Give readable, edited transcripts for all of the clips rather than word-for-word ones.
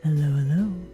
Hello, hello.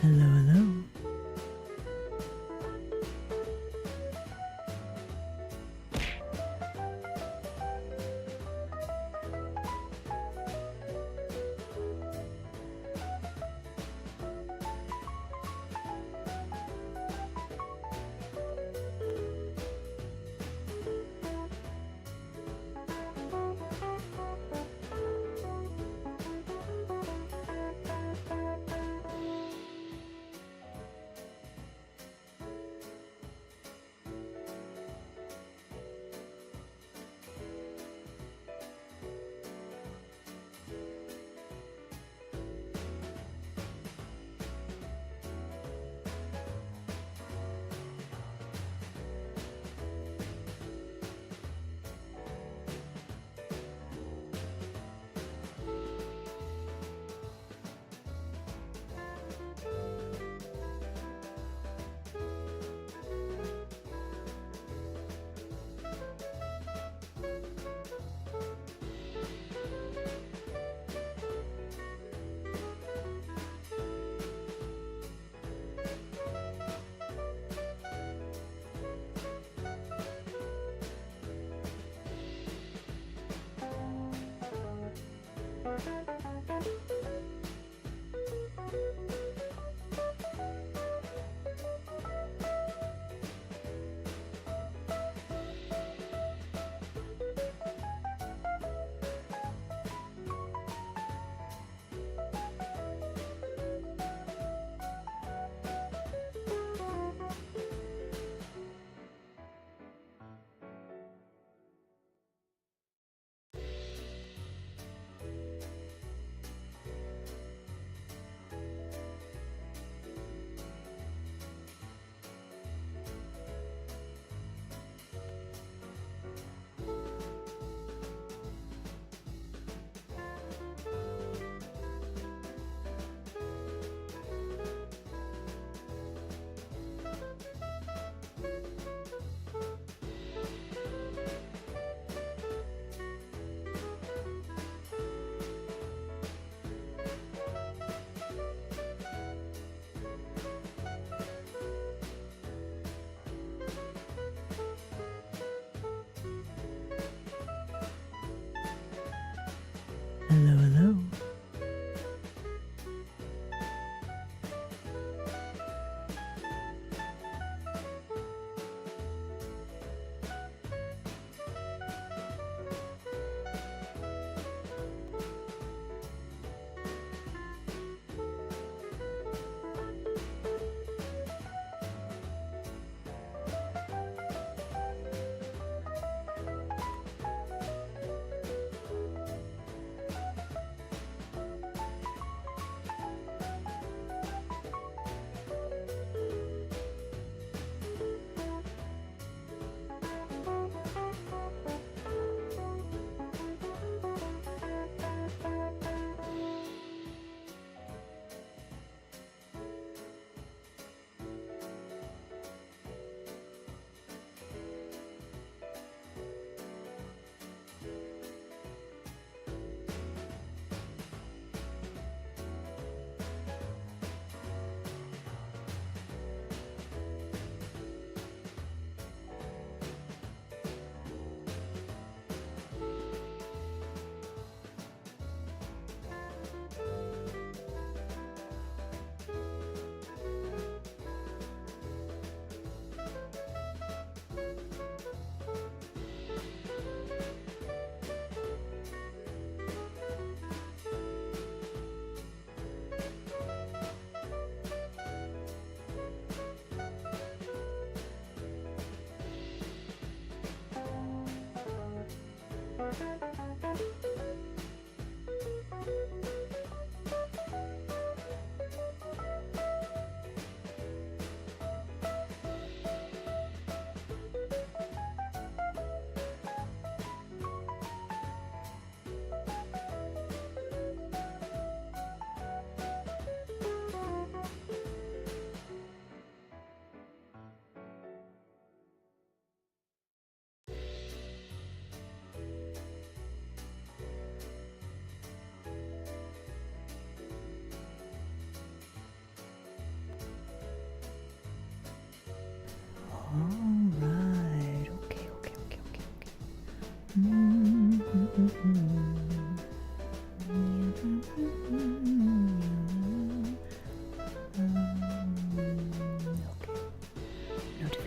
Hello, hello.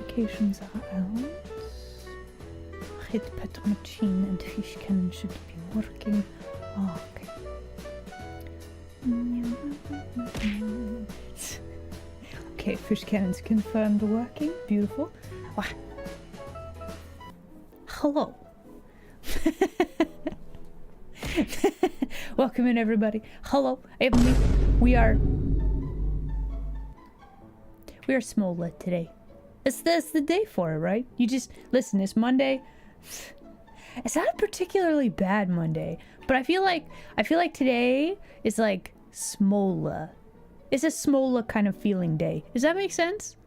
notifications are out. Hit Petrol Machine and Fish Cannon should be working. Oh, okay. Okay, Fish Cannon's confirmed working. Beautiful. Wow. Hello. Welcome in, everybody. Hello. We are Smola today. That's the day for it, right? You just listen. It's Monday. It's not a particularly bad Monday, but I feel like today is like Smola. It's a Smola kind of feeling day. Does that make sense?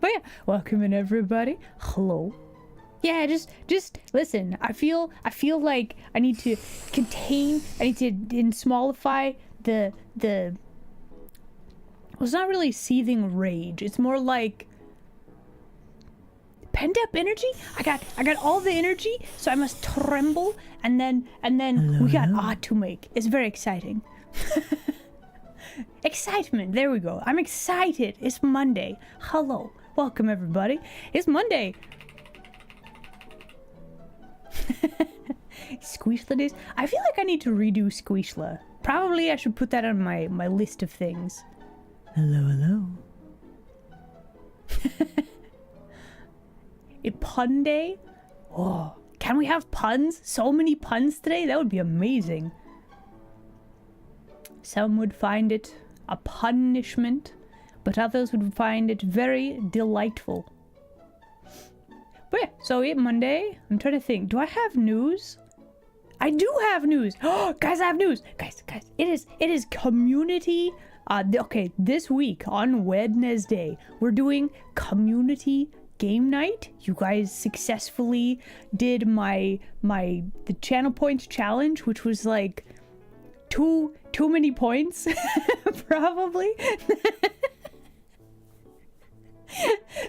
But yeah, welcome in, everybody. Hello. Yeah, just listen. I feel like I need to smallify the well, it's not really seething rage. It's more like pent up energy. I got all the energy, so I must tremble, and then we got art to make. It's very exciting. Excitement. There we go. I'm excited. It's Monday. Hello. Welcome, everybody. It's Monday. Squishla days. I feel like I need to redo Squishla. Probably I should put that on my list of things. Hello. A pun day? Oh, can we have puns? So many puns today? That would be amazing. Some would find it a punishment, but others would find it very delightful. But yeah, so Monday. I'm trying to think. Do I have news? I do have news. Oh, guys, I have news. Guys, it is community. Okay, this week on Wednesday, we're doing community game night. You guys successfully did the channel points challenge, which was like too many points, probably.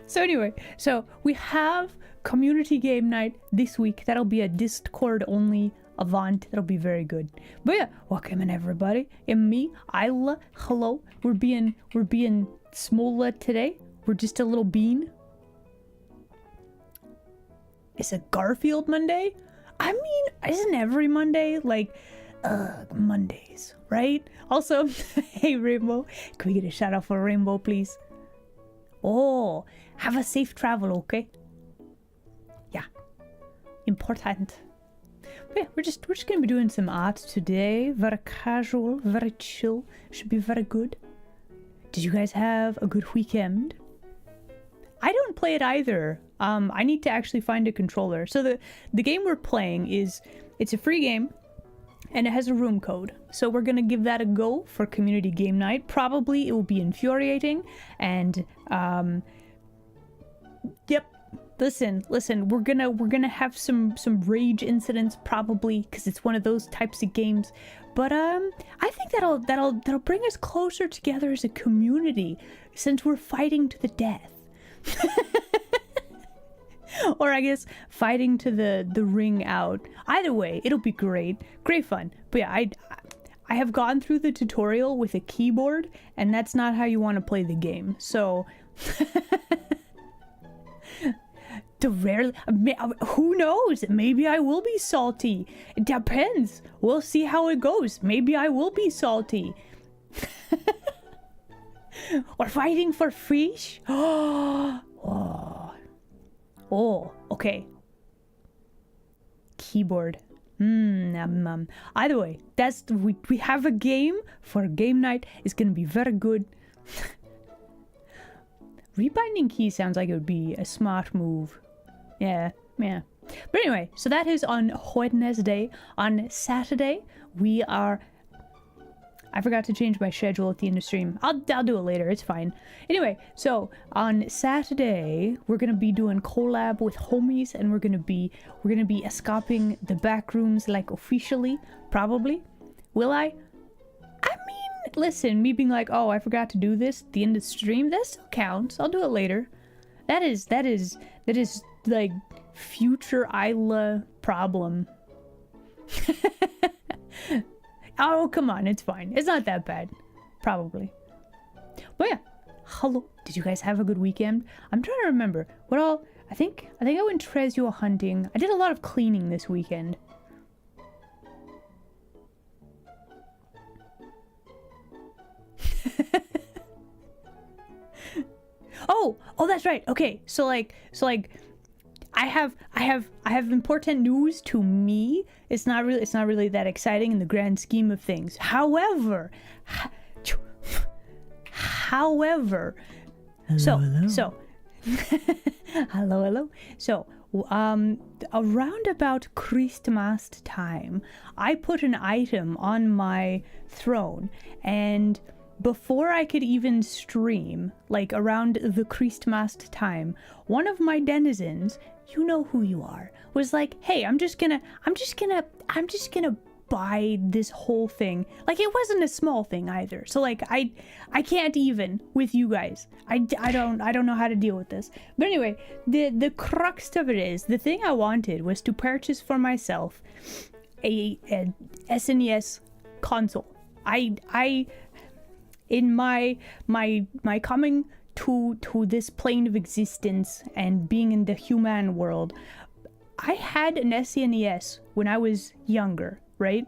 So anyway, so we have community game night this week. That'll be a Discord only event. That'll be very good. But yeah, welcome in, everybody. And me, Isla. Hello. We're being Smola today. We're just a little bean. It's a Garfield Monday. I mean, isn't every Monday like Mondays, right? Also, hey Rainbow, can we get a shout out for Rainbow, please? Oh, have a safe travel, okay? Yeah, important. But yeah, we're just gonna be doing some art today. Very casual, very chill. Should be very good. Did you guys have a good weekend? I don't play it either. I need to actually find a controller. So the game we're playing it's a free game, and it has a room code. So we're gonna give that a go for community game night. Probably it will be infuriating, and yep. Listen, we're gonna have some rage incidents probably, because it's one of those types of games. But I think that'll bring us closer together as a community, since we're fighting to the death. Or I guess fighting to the ring out. Either way, it'll be great fun. But yeah, I have gone through the tutorial with a keyboard, and that's not how you want to play the game. So who knows? Maybe I will be salty. It depends. We'll see how it goes. Maybe I will be salty. Or fighting for fish. Oh, okay. Keyboard. Either way, we have a game for game night. It's gonna be very good. Rebinding keys sounds like it would be a smart move. Yeah. But anyway, so that is on Wednesday. On Saturday, I forgot to change my schedule at the end of stream. I'll do it later. It's fine. Anyway, so on Saturday, we're gonna be doing collab with homies, and we're gonna be escaping the back rooms, like officially, probably. Will I? I mean, listen, me being like, oh, I forgot to do this at the end of the stream, that still counts. I'll do it later. That is like future Isla problem. Oh, come on, it's fine. It's not that bad. Probably. But yeah, hello. Did you guys have a good weekend? I'm trying to remember. What all? I think I went treasure hunting. I did a lot of cleaning this weekend. Oh, that's right. Okay, so like, I have important news to me. It's not really that exciting in the grand scheme of things. However, Hello, so hello. So, around about Christmas time, I put an item on my throne, and before I could even stream, like around the Christmas time, one of my denizens, you know who you are, was like, "Hey, I'm just gonna buy this whole thing." Like, it wasn't a small thing either. So like, I can't even with you guys. I don't know how to deal with this. But anyway, the crux of it is, the thing I wanted was to purchase for myself a SNES console. I in my coming to this plane of existence and being in the human world, I had an SNES when I was younger, right?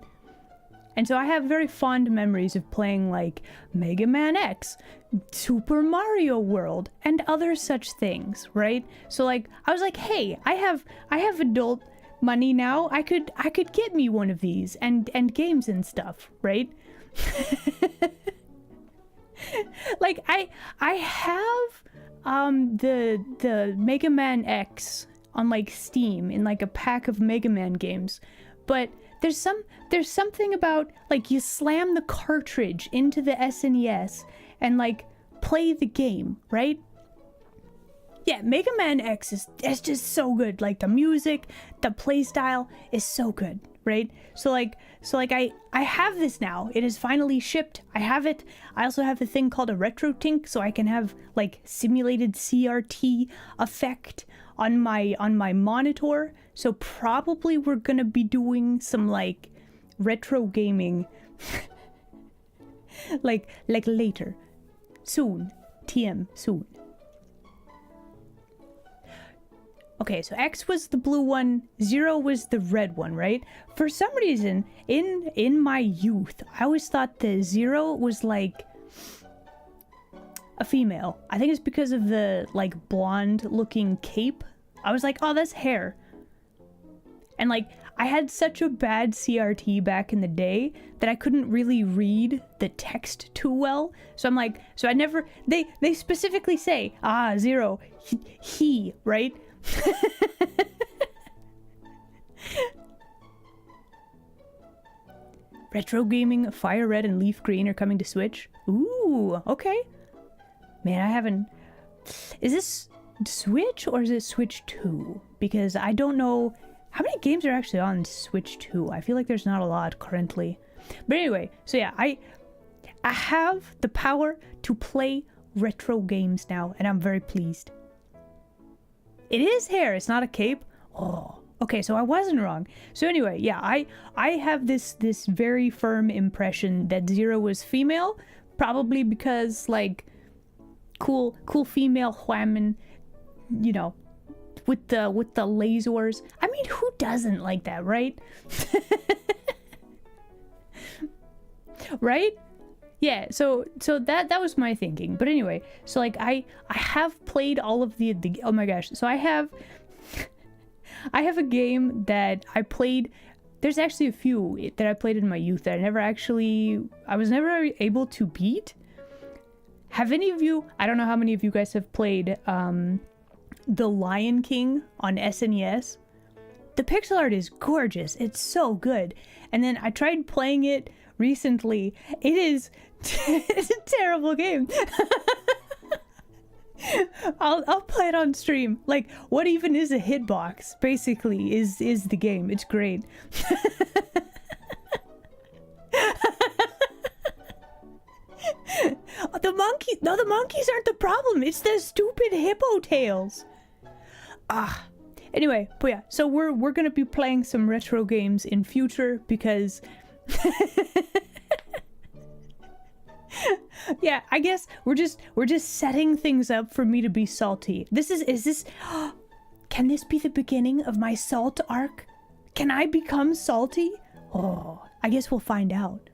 And so I have very fond memories of playing like Mega Man X, Super Mario World, and other such things, right? So like, I was like, hey, I have adult money now. I could get me one of these and games and stuff, right? Like, I have the Mega Man X on like Steam in like a pack of Mega Man games, but there's something about like, you slam the cartridge into the SNES and like play the game, right? Yeah, Mega Man X is just so good. Like, the music, the play style is so good, right? So like I have this now. It is finally shipped. I have it. I also have a thing called a RetroTink, so I can have like simulated CRT effect on my monitor. So probably we're gonna be doing some like retro gaming like later. Soon. TM soon. Okay, so X was the blue one, 0 was the red one, right? For some reason, in my youth, I always thought the 0 was like a female. I think it's because of the like blonde looking cape. I was like, oh, that's hair. And like, I had such a bad CRT back in the day that I couldn't really read the text too well. So I'm like, so I never, they specifically say, 0, he, right? Retro gaming, Fire Red and Leaf Green are coming to Switch. Ooh, okay. Man, I haven't... Is this Switch or is it Switch 2? Because I don't know... How many games are actually on Switch 2? I feel like there's not a lot currently. But anyway, so yeah, I have the power to play retro games now, and I'm very pleased. It is hair, it's not a cape. Oh, okay, so I wasn't wrong. So anyway, yeah, I have this very firm impression that 0 was female, probably because like cool female women, you know, with the lasers. I mean, who doesn't like that, right? Right? Yeah, so that was my thinking. But anyway, so like I have played all of the oh my gosh. So I have a game that I played. There's actually a few that I played in my youth that I was never able to beat. Have any of you, I don't know how many of you guys have played The Lion King on SNES. The pixel art is gorgeous. It's so good. And then I tried playing it recently. It is it's a terrible game. I'll play it on stream. Like, what even is a hitbox? Basically, is the game. It's great. The monkeys aren't the problem. It's the stupid hippo tails. Anyway, but yeah, so we're gonna be playing some retro games in future because Yeah, I guess we're just setting things up for me to be salty. Is this can this be the beginning of my salt arc? Can I become salty? Oh, I guess we'll find out.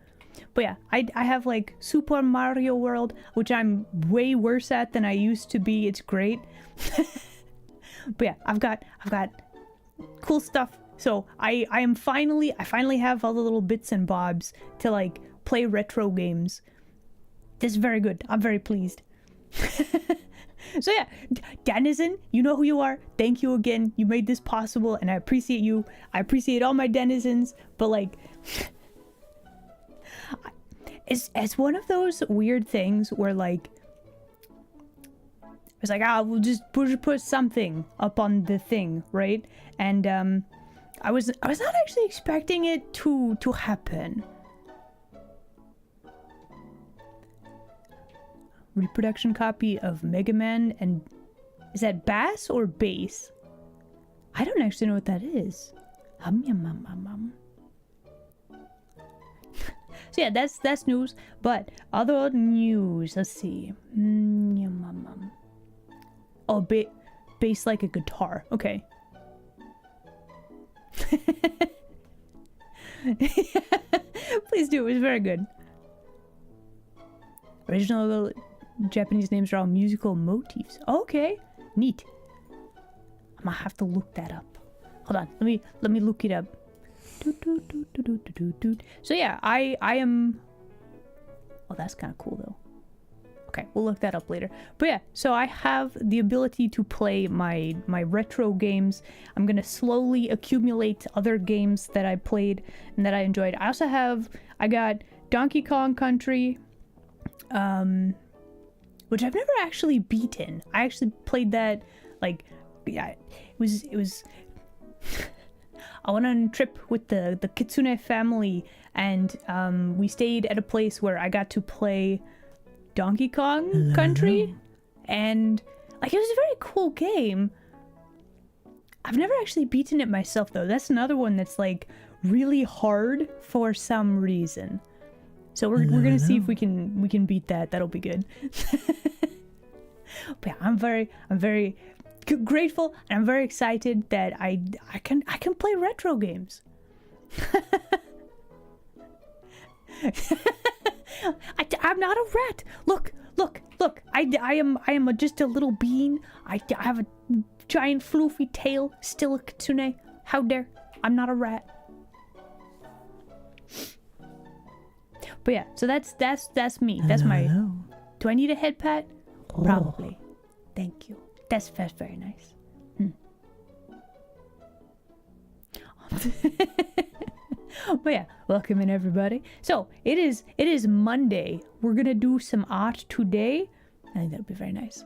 But yeah, I have like Super Mario World, which I'm way worse at than I used to be. It's great. But yeah, I've got cool stuff. So I finally have all the little bits and bobs to like play retro games. This is very good. I'm very pleased. So yeah, Denizen, you know who you are. Thank you again. You made this possible, and I appreciate you. I appreciate all my denizens. But like, it's one of those weird things where like, it's like, we'll just put something up on the thing, right? And I was not actually expecting it to happen. Reproduction copy of Mega Man, and is that bass or bass? I don't actually know what that is. So yeah, that's news. But other news, let's see. Oh, bass like a guitar. Okay. Please do. It was very good. Original Japanese names are all musical motifs. Okay, neat. I'm gonna have to look that up. Hold on, let me look it up. So yeah, I am. Oh, that's kind of cool though. Okay, we'll look that up later. But yeah, so I have the ability to play my retro games. I'm gonna slowly accumulate other games that I played and that I enjoyed. I got Donkey Kong Country, which I've never actually beaten. I actually played that, like, yeah, it was. I went on a trip with the Kitsune family, and we stayed at a place where I got to play Donkey Kong Country, and like it was a very cool game. I've never actually beaten it myself though. That's another one that's like really hard for some reason. So we're gonna see if we can beat that. That'll be good. But yeah, I'm very grateful, and I'm very excited that I can play retro games. I'm not a rat. Look. I am just a little bean. I have a giant floofy tail. Still a kitsune. How dare? I'm not a rat. But yeah, so that's me. That's my. Do I need a head pat? Probably. Thank you. That's very nice. But yeah, welcome in everybody. So it is Monday. We're gonna do some art today. I think that'll be very nice.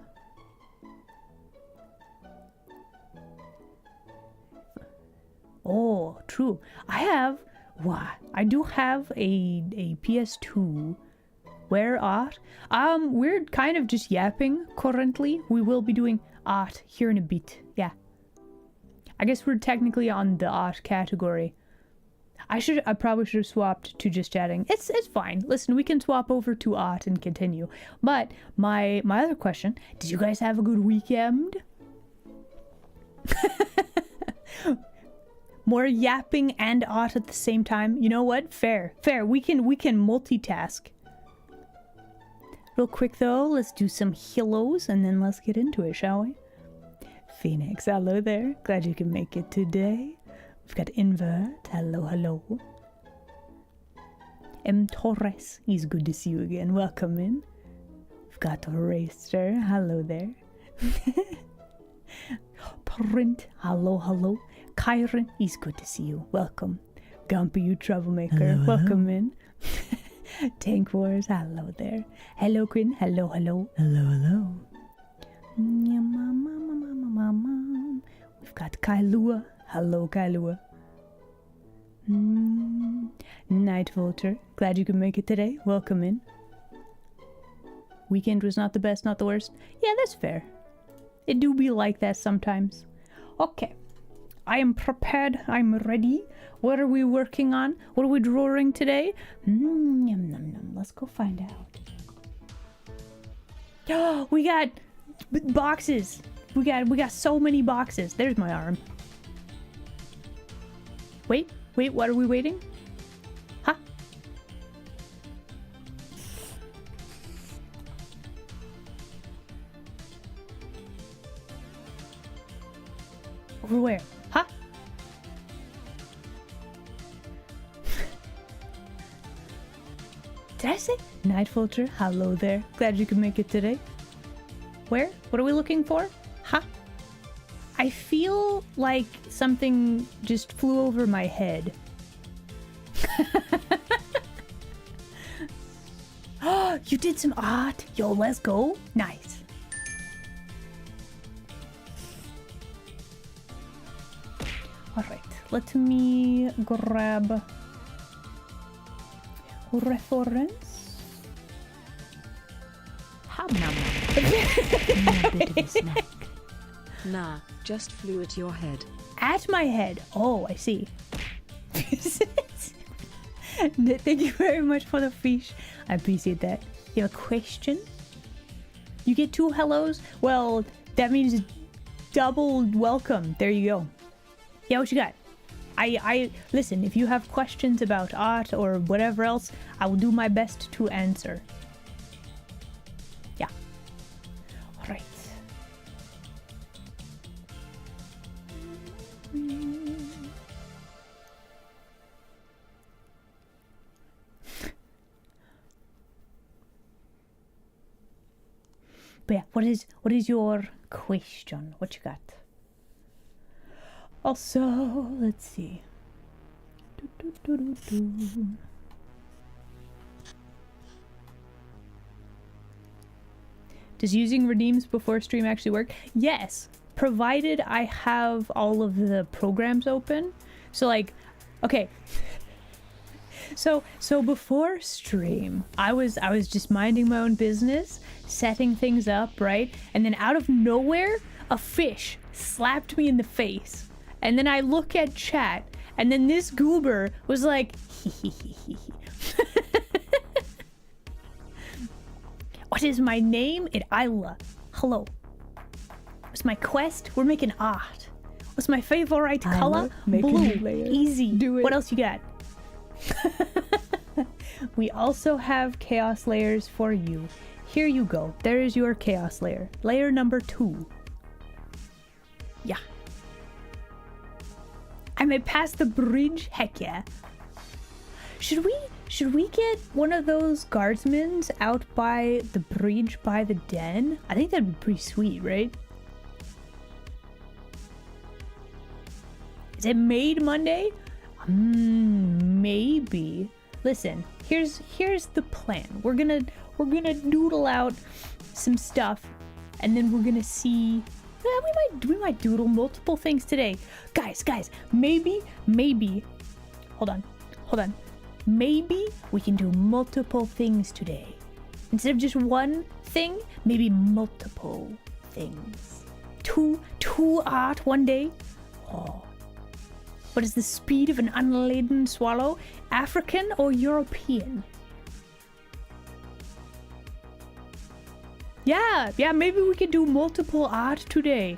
Oh, true. I do have a PS2 where art. We're kind of just yapping currently. We will be doing art here in a bit. Yeah. I guess we're technically on the art category. I probably should have swapped to just chatting. It's fine. Listen, we can swap over to art and continue. But my other question, did you guys have a good weekend? More yapping and art at the same time. You know what? Fair. We can multitask. Real quick though, let's do some hellos and then let's get into it, shall we? Phoenix, hello there. Glad you can make it today. We've got Invert, hello. M. Torres, he's good to see you again. Welcome in. We've got Racer, hello there. Print, hello. Kyron, he's good to see you. Welcome. Gumpy, you troublemaker, hello. Welcome in. Tank Wars, hello there. Hello, Quinn, hello. Hello. We've got Kailua. Hello, Kailua. Night Vulture. Glad you could make it today. Welcome in. Weekend was not the best, not the worst. Yeah, that's fair. It do be like that sometimes. Okay. I am prepared. I'm ready. What are we working on? What are we drawing today? Let's go find out. Oh, we got boxes. We got so many boxes. There's my arm. Wait, what are we waiting? Huh? Over where? Huh? Did I say? Night Vulture, hello there. Glad you could make it today. Where? What are we looking for? Huh? I feel like something just flew over my head. Oh, you did some art. Yo, let's go. Nice. All right, let me grab reference. Hum num num. A bit of a snack. Nah, just flew at your head. At my head. Oh, I see. Thank you very much for the fish. I appreciate that. You have a question? You get 2 hellos? Well, that means double welcome. There you go. Yeah, what you got? I listen, if you have questions about art or whatever else, I will do my best to answer. Yeah. All right. But yeah, what is your question? What you got? Also, let's see. Does using redeems before stream actually work? Yes, provided I have all of the programs open. So like, okay. So before stream, I was just minding my own business, setting things up, right? And then out of nowhere, a fish slapped me in the face. And then I look at chat, and then this goober was like, What is my name? Isla. Hello. What's my quest? We're making art. What's my favorite color? Blue. Easy. Do it. What else you got? We also have chaos layers for you. Here you go. There is your chaos layer. Layer number 2. Yeah. I may pass the bridge? Heck yeah. Should we get one of those guardsmen out by the bridge by the den? I think that'd be pretty sweet, right? Is it made Monday? Maybe. Listen, here's the plan. We're gonna doodle out some stuff, and then we're gonna see. We might doodle multiple things today. Guys, maybe. Hold on. Maybe we can do multiple things today. Instead of just one thing, maybe multiple things. Two art one day. Oh. What is the speed of an unladen swallow? African or European? Yeah, maybe we could do multiple art today.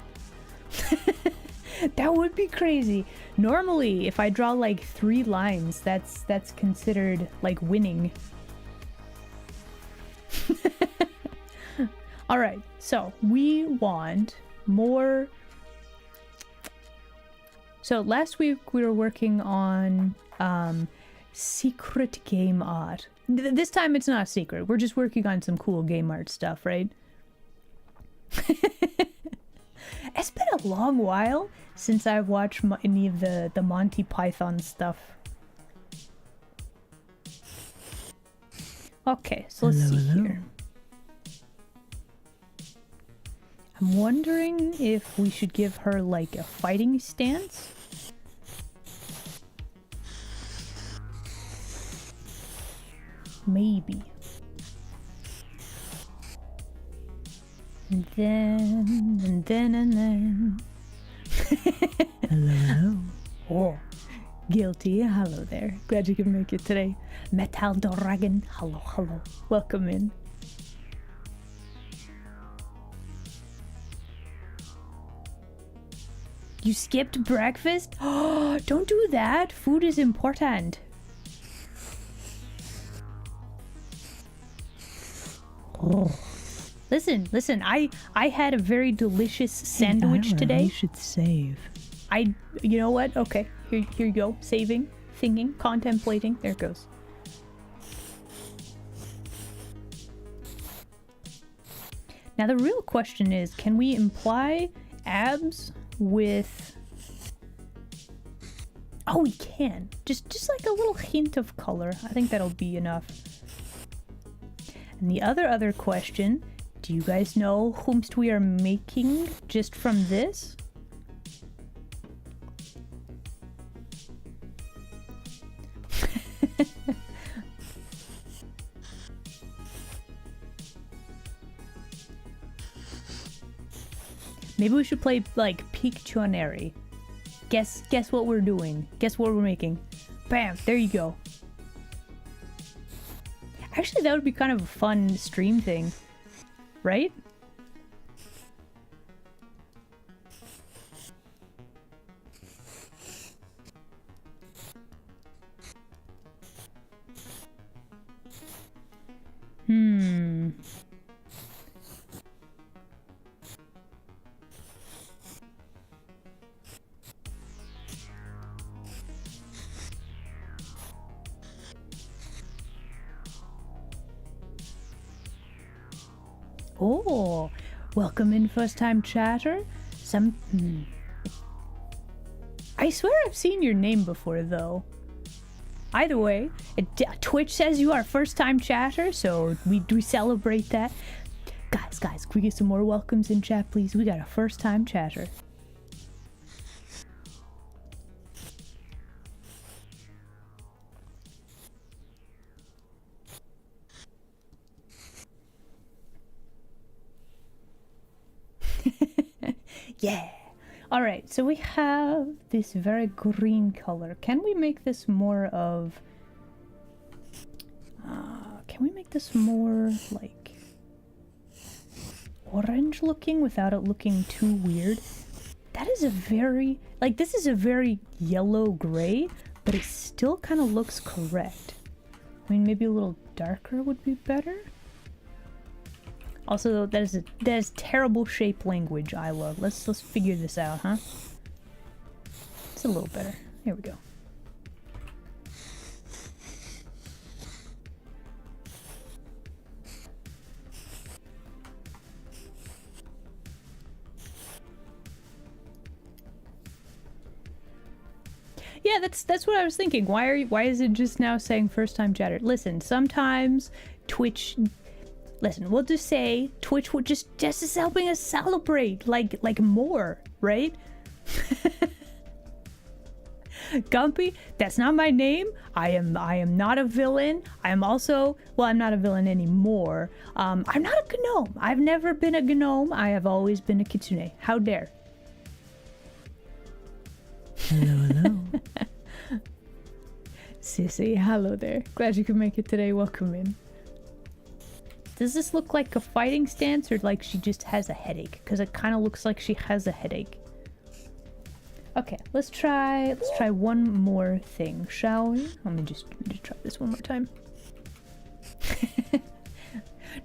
That would be crazy. Normally, if I draw like 3 lines, that's considered like winning. All right, so we want more. So last week we were working on secret game art. This time it's not secret. We're just working on some cool game art stuff, right? It's been a long while since I've watched any of the Monty Python stuff. Okay, so let's see here. I'm wondering if we should give her like a fighting stance. Maybe. And then. Hello. Oh, guilty. Hello there. Glad you could make it today. Metal Dragon. Hello. Welcome in. You skipped breakfast? Oh, don't do that. Food is important. Oh, Listen, I had a very delicious sandwich Ira, today. You should save. You know what? Okay, here you go. Saving, thinking, contemplating. There it goes. Now the real question is, can we imply abs with... Oh, we can. Just like a little hint of color. I think that'll be enough. And the other question, do you guys know whomst we are making just from this? Maybe we should play like Pictionary. Guess what we're doing. Guess what we're making. Bam, there you go. Actually, that would be kind of a fun stream thing, right? Oh, welcome in first time chatter. I swear I've seen your name before though. Either way, Twitch says you are first time chatter, so we celebrate that. Guys, can we get some more welcomes in chat, please? We got a first time chatter. Yeah. All right, so we have this very green color. Can we make this more of... can we make this more, like, orange looking without it looking too weird? That is a very... Like, this is a very yellow-gray, but it still kind of looks correct. I mean, maybe a little darker would be better? Also, that is terrible shape language, Isla. Let's figure this out, huh? It's a little better. Here we go. Yeah, that's what I was thinking. Why is it just now saying first time chatter? Listen, sometimes Twitch... Listen, we'll just say Twitch will just is helping us celebrate, like more, right? Gumpy, that's not my name. I am not a villain. I am also, well, I'm not a villain anymore. I'm not a gnome. I've never been a gnome. I have always been a kitsune. How dare? Hello. Sissy, hello there. Glad you could make it today. Welcome in. Does this look like a fighting stance or like she just has a headache? Because it kind of looks like she has a headache. Okay, let's try one more thing, shall we? Let me just try this one more time.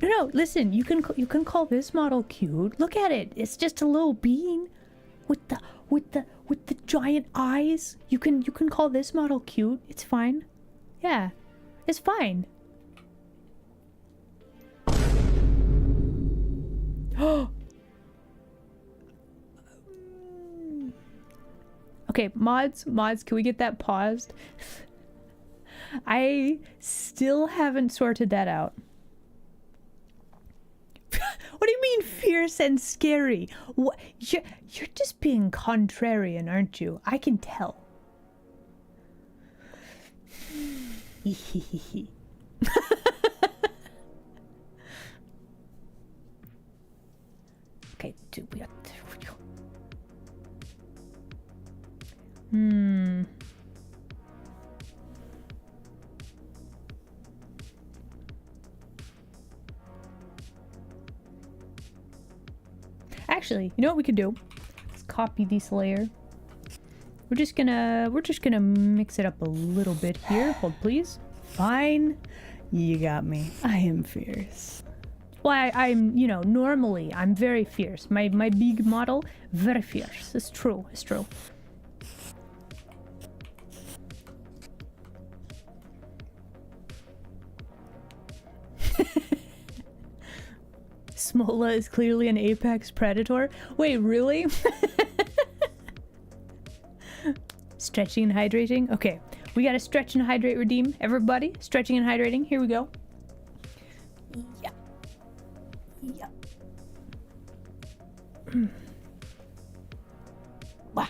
No, listen, you can call this model cute. Look at it. It's just a little bean with the giant eyes. You can call this model cute. It's fine. Yeah. It's fine. Okay, mods, can we get that paused? I still haven't sorted that out. What do you mean fierce and scary? What? You're just being contrarian, aren't you? I can tell. Okay, do we got... Actually, you know what we could do? Let's copy this layer. We're just gonna mix it up a little bit here. Hold please. Fine. You got me. I am fierce. Well, I'm, you know, normally I'm very fierce. My big model, very fierce. It's true. It's true. Smola is clearly an apex predator. Wait, really? Stretching and hydrating. Okay, we gotta stretch and hydrate redeem. Everybody, stretching and hydrating. Here we go. Yeah. Yeah. Wah.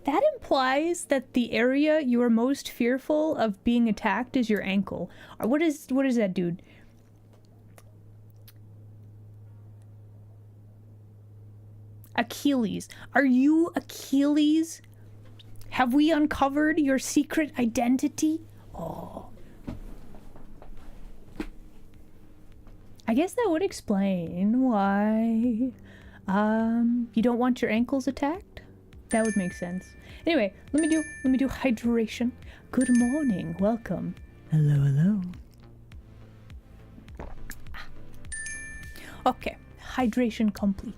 That implies that the area you are most fearful of being attacked is your ankle. Or what is that, dude? Achilles. Are you Achilles? Have we uncovered your secret identity? Oh. I guess that would explain why you don't want your ankles attacked. That would make sense. Anyway, let me do hydration. Good morning. Welcome. Hello, hello. Okay, hydration complete.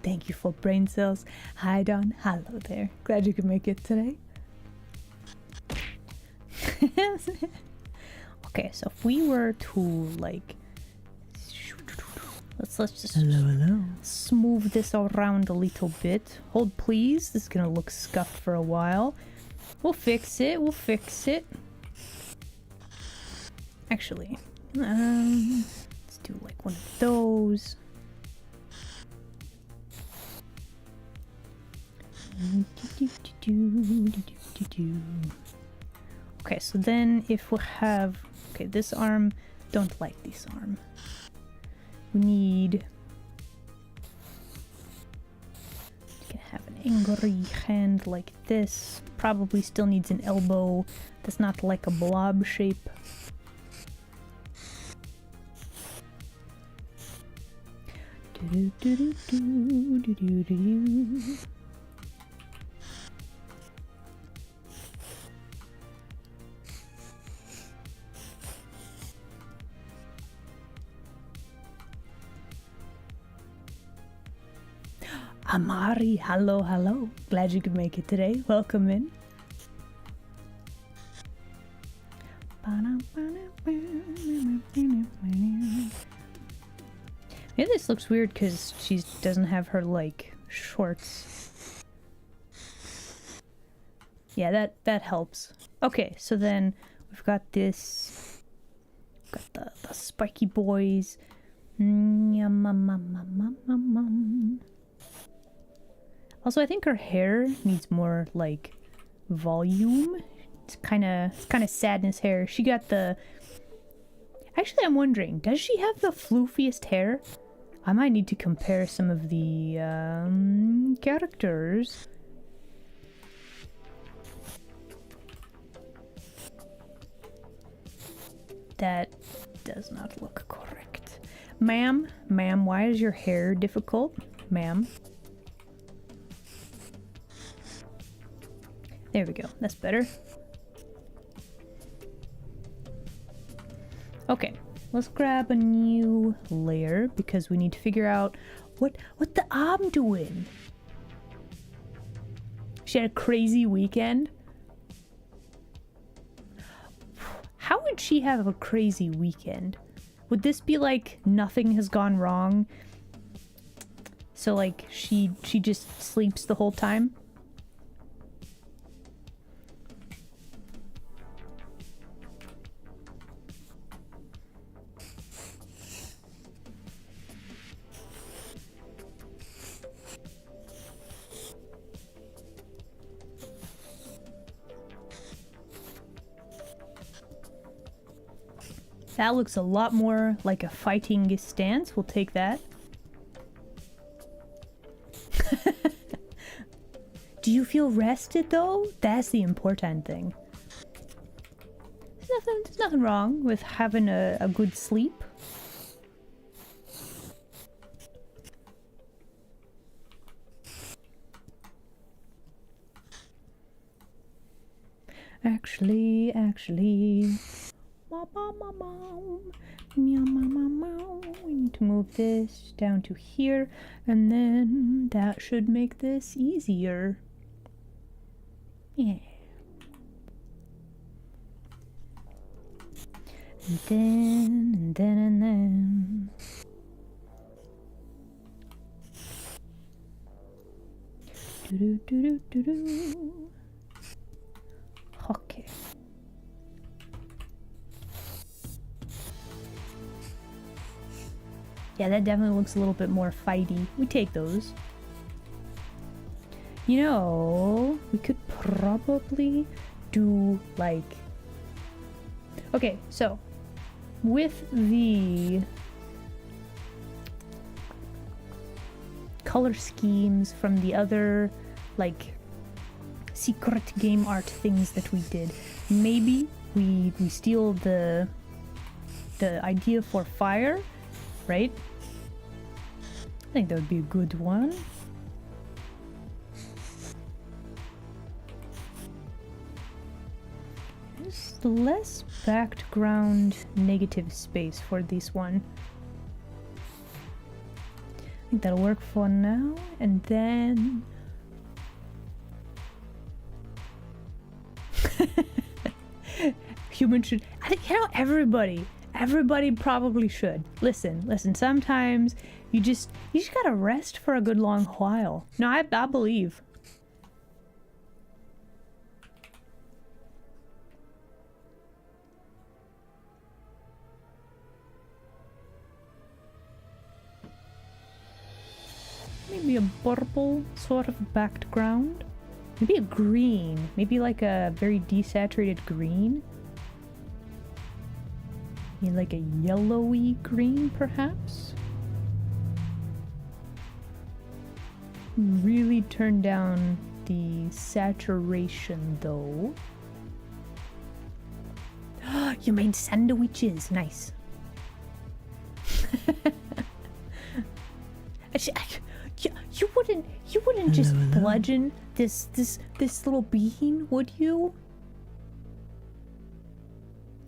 Thank you for brain cells. Hi Don. Hello there. Glad you could make it today. Okay, so if we were to like let's just Hello. smooth this around a little bit. Hold please. This is gonna look scuffed for a while. We'll fix it. We'll fix it. Actually, let's do like one of those. Okay, so then if we have, okay, this arm, don't like this arm. We need to have an angry hand like this. Probably still needs an elbow that's not like a blob shape. Amari, hello. Glad you could make it today. Welcome in. Yeah, this looks weird because she doesn't have her, like, shorts. Yeah, that helps. Okay, so then we've got this. We've got the spiky boys. Also, I think her hair needs more, like, volume. It's kind of sadness hair. She got the... Actually, I'm wondering, does she have the floofiest hair? I might need to compare some of the characters. That does not look correct. Ma'am, why is your hair difficult? Ma'am. There we go. That's better. Okay, let's grab a new layer because we need to figure out what the arm doing. She had a crazy weekend. How would she have a crazy weekend? Would this be like nothing has gone wrong? So like she just sleeps the whole time? That looks a lot more like a fighting stance. We'll take that. Do you feel rested though? That's the important thing. There's nothing wrong with having a good sleep. Actually. Meow, meow, meow, meow. We need to move this down to here, and then that should make this easier. Yeah. And then. Do. Okay. Yeah, that definitely looks a little bit more fighty. We take those. You know, we could probably do like... Okay, so with the color schemes from the other like secret game art things that we did, maybe we steal the idea for fire, right? I think that would be a good one. There's less background negative space for this one. I think that'll work for now, and then human should, I think, you know, everybody probably should listen. Sometimes you just gotta rest for a good long while. No, I believe. Maybe a purple sort of background. Maybe a green. Maybe like a very desaturated green. Maybe like a yellowy green, perhaps? Really turn down the saturation, though. You made sandwiches. Nice. You wouldn't just bludgeon this little bean, would you?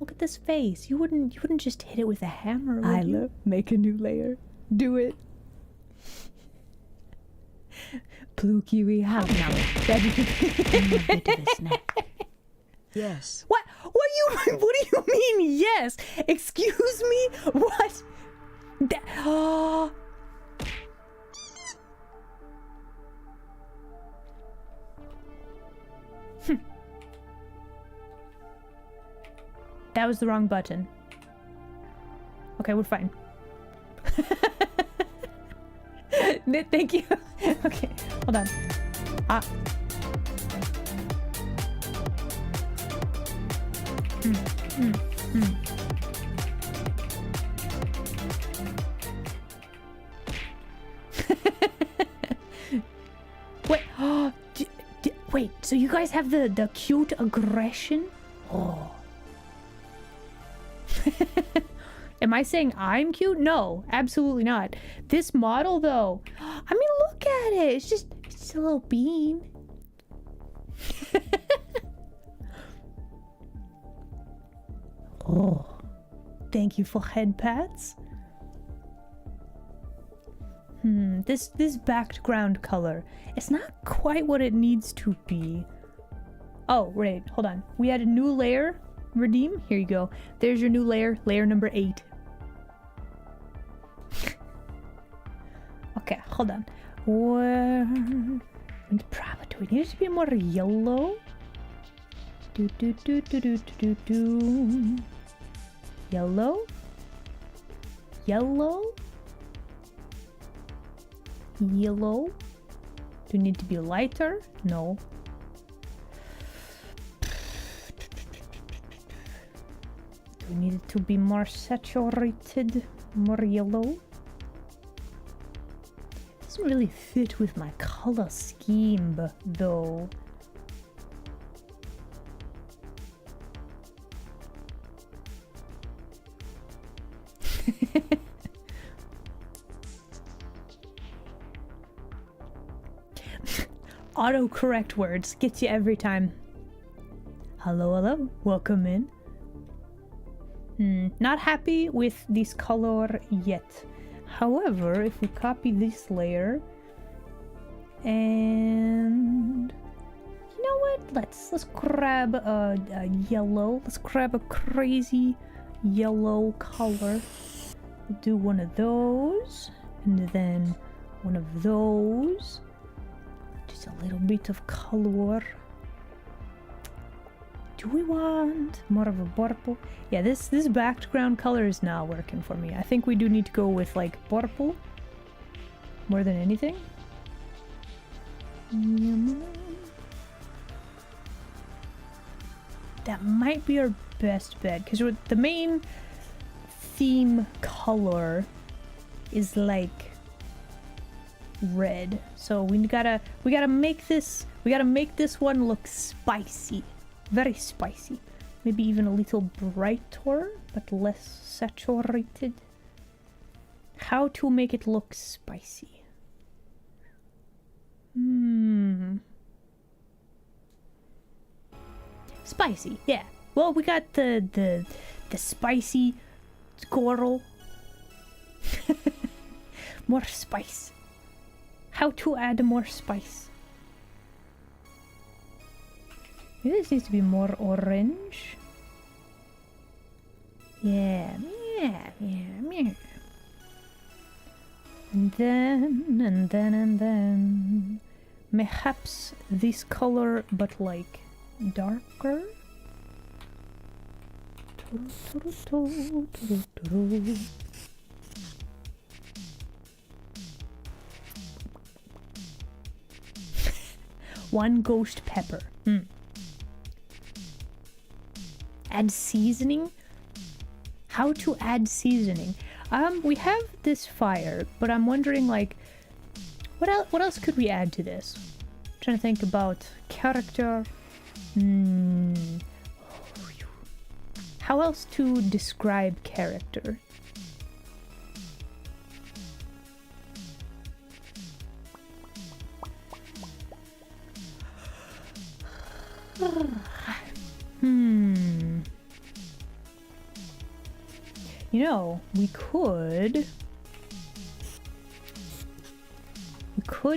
Look at this face. You wouldn't just hit it with a hammer, would you? Make a new layer. Do it. Pluky, we have now. A bit of a snack. Yes. What do you mean yes? Excuse me? What? Oh. That was the wrong button. Okay, we're fine. Thank you. Okay, hold on. Wait. Wait. So you guys have the cute aggression? Oh. Am I saying I'm cute? No, absolutely not. This model, though, I mean, look at it. It's just a little bean. Oh, thank you for head pats. This background color, it's not quite what it needs to be. Oh, wait, hold on. We had a new layer. Redeem. Here you go. There's your new layer. Layer number 8. Okay, hold on. Where? And probably do we need it to be more yellow? Do. Yellow? Yellow? Yellow? Do we need to be lighter? No. Do we need it to be more saturated? More yellow? Doesn't really fit with my color scheme, though. Autocorrect words gets you every time. Hello, hello. Welcome in. Not happy with this color yet. However, if we copy this layer and you know what? Let's grab a yellow. Let's grab a crazy yellow color. We'll do one of those and then one of those. Just a little bit of color. Do we want more of a purple? Yeah, this background color is not working for me. I think we do need to go with like purple more than anything. That might be our best bet because the main theme color is like red. So we gotta make this one look spicy. Very spicy. Maybe even a little brighter, but less saturated. How to make it look spicy? Spicy, yeah. Well, we got the spicy coral. More spice. How to add more spice? Maybe this needs to be more orange. Yeah. And then perhaps this color, but like darker. One ghost pepper. Add seasoning? How to add seasoning? We have this fire, but I'm wondering like what else could we add to this? I'm trying to think about character. How else to describe character? You know, we could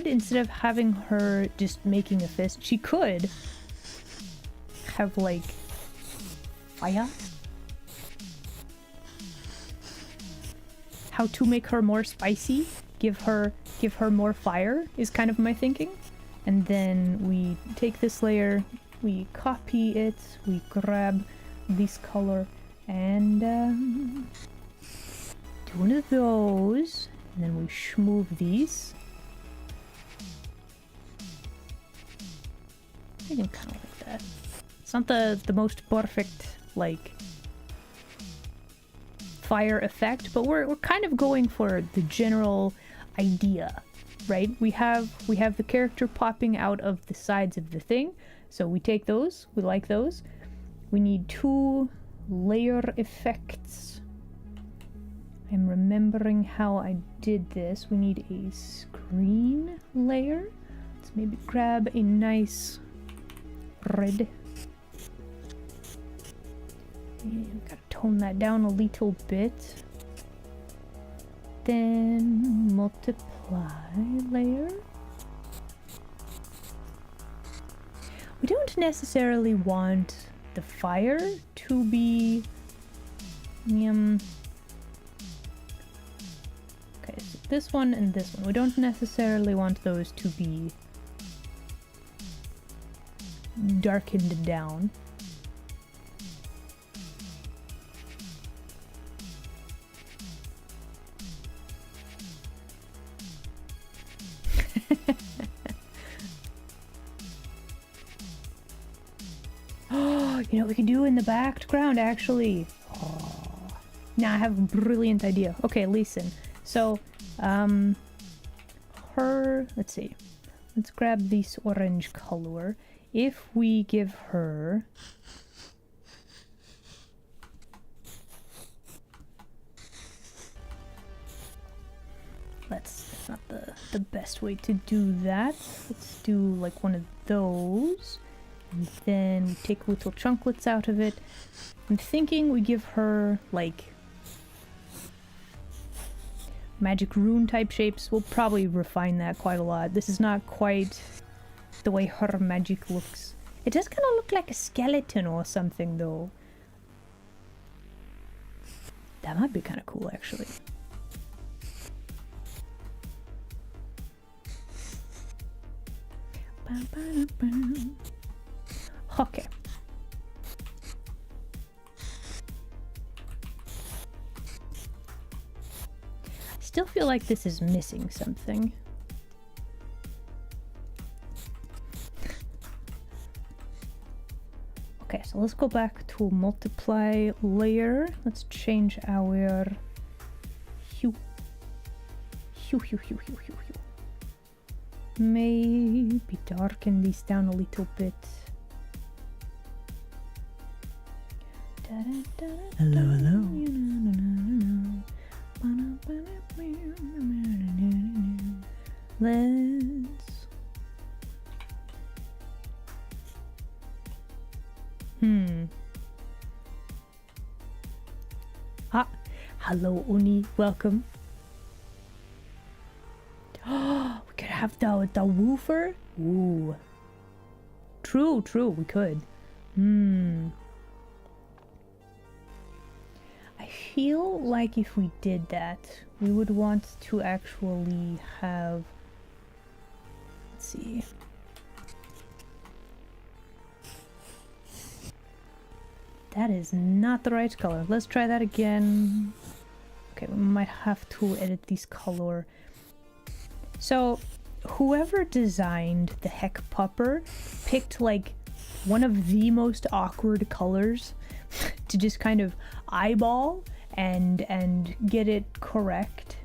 instead of having her just making a fist, she could have like fire. How to make her more spicy? Give her more fire is kind of my thinking. And then we take this layer, we copy it, we grab this color and do one of those, and then we schmoove these. I can kind of like that. It's not the most perfect like fire effect, but we're kind of going for the general idea, right? We have the character popping out of the sides of the thing, so we take those. We like those. We need 2 layer effects. I'm remembering how I did this. We need a screen layer. Let's maybe grab a nice red. And gotta tone that down a little bit. Then multiply layer. We don't necessarily want the fire to be okay, so this one and this one. We don't necessarily want those to be darkened down. You know what we can do in the background, actually? Oh. Now I have a brilliant idea. Okay, listen. So, let's see. Let's grab this orange color. If we give her... That's not the best way to do that. Let's do like one of those. And then we take little chunklets out of it. I'm thinking we give her, like, magic rune type shapes. We'll probably refine that quite a lot. This is not quite the way her magic looks. It does kind of look like a skeleton or something, though. That might be kind of cool, actually. Okay. I still feel like this is missing something. Okay, so let's go back to multiply layer. Let's change our hue. Hue. Maybe darken these down a little bit. Hello. Let's... Ah, hello Oni, welcome. Oh, we could have the woofer. Ooh. True, we could. I feel like if we did that, we would want to actually have... Let's see. That is not the right color. Let's try that again. Okay, we might have to edit these color. So, whoever designed the Heck Pupper picked like one of the most awkward colors to just kind of eyeball and get it correct.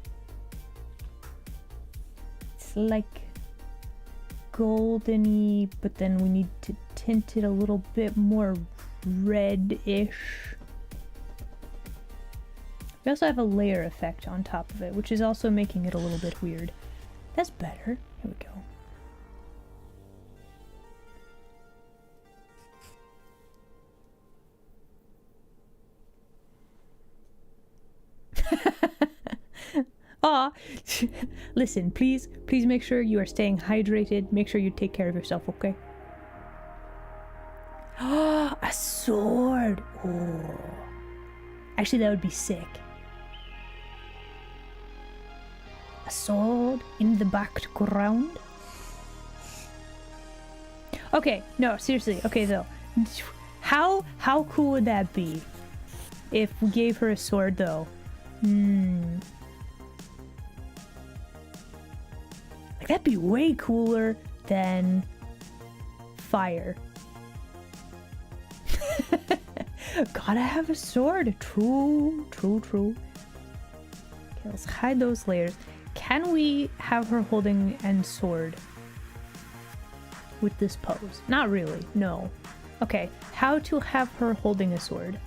It's like goldeny, but then we need to tint it a little bit more red-ish. We also have a layer effect on top of it, which is also making it a little bit weird. That's better. Here we go. Aw, listen, please make sure you are staying hydrated. Make sure you take care of yourself, okay? Oh, a sword. Oh. Actually, that would be sick. A sword in the background. Okay, no, seriously. Okay, though. How cool would that be if we gave her a sword, though? Like, that'd be way cooler than fire. Gotta have a sword. True. Okay, let's hide those layers. Can we have her holding a sword with this pose? Not really, no. Okay, how to have her holding a sword?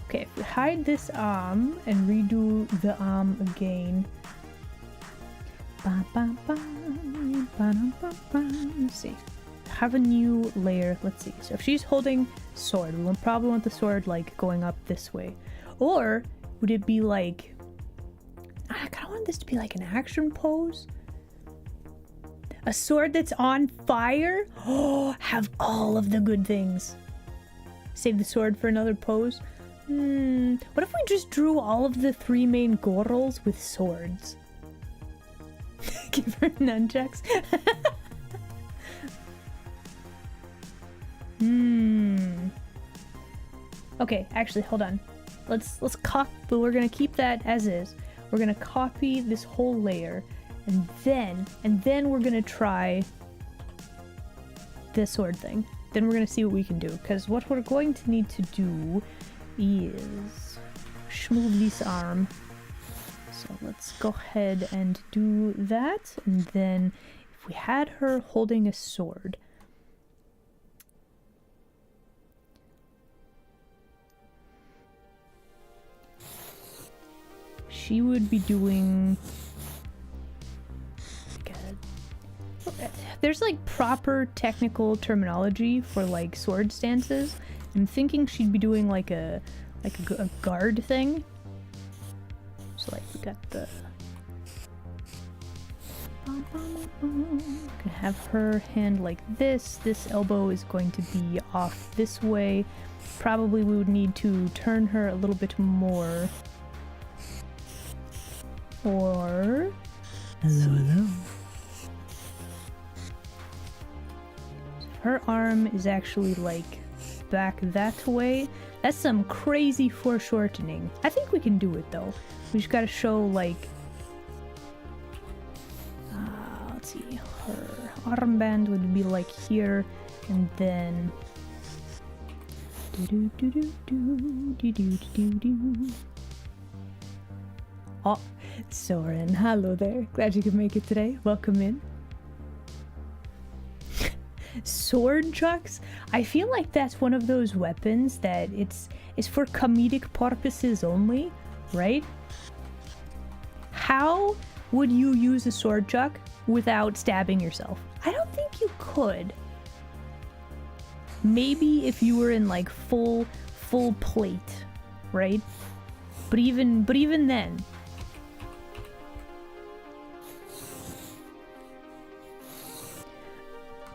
Okay, if we hide this arm and redo the arm again. Let's see. Have a new layer. Let's see. So if she's holding sword, we won't probably want the sword like going up this way. Or would it be like... I kind of want this to be like an action pose. A sword that's on fire? Oh, have all of the good things. Save the sword for another pose. What if we just drew all of the 3 main girls with swords? Give her nunchucks. Okay, actually, hold on. Let's copy. But we're gonna keep that as is. We're gonna copy this whole layer, and then we're gonna try the sword thing. Then we're gonna see what we can do. Because what we're going to need to do is schmove this arm. So let's go ahead and do that. And then if we had her holding a sword, she would be doing like a there's like proper technical terminology for like sword stances. I'm thinking she'd be doing like a guard thing. So like we got the gonna have her hand like this. This elbow is going to be off this way. Probably we would need to turn her a little bit more. Or hello. Her arm is actually like back that way. That's some crazy foreshortening. I think we can do it though. We just gotta show like let's see, her armband would be like here, and then oh, Soren, hello there. Glad you could make it today. Welcome in. Sword chucks? I feel like that's one of those weapons that it's for comedic purposes only, right? How would you use a sword chuck without stabbing yourself? I don't think you could. Maybe if you were in like full plate, right? But even then.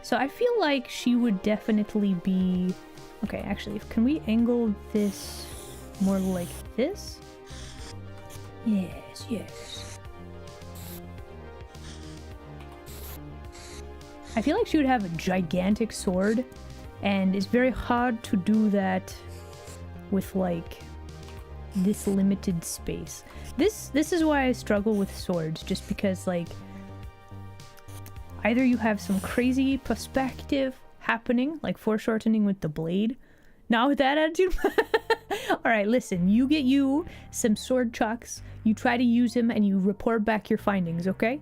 So I feel like she would definitely be... Okay, actually, can we angle this more like this? Yes. I feel like she would have a gigantic sword, and it's very hard to do that with like this limited space. This is why I struggle with swords, just because like either you have some crazy perspective happening, like foreshortening with the blade. Not with that attitude. Alright, listen, you get you some sword chucks, you try to use them, and you report back your findings, okay?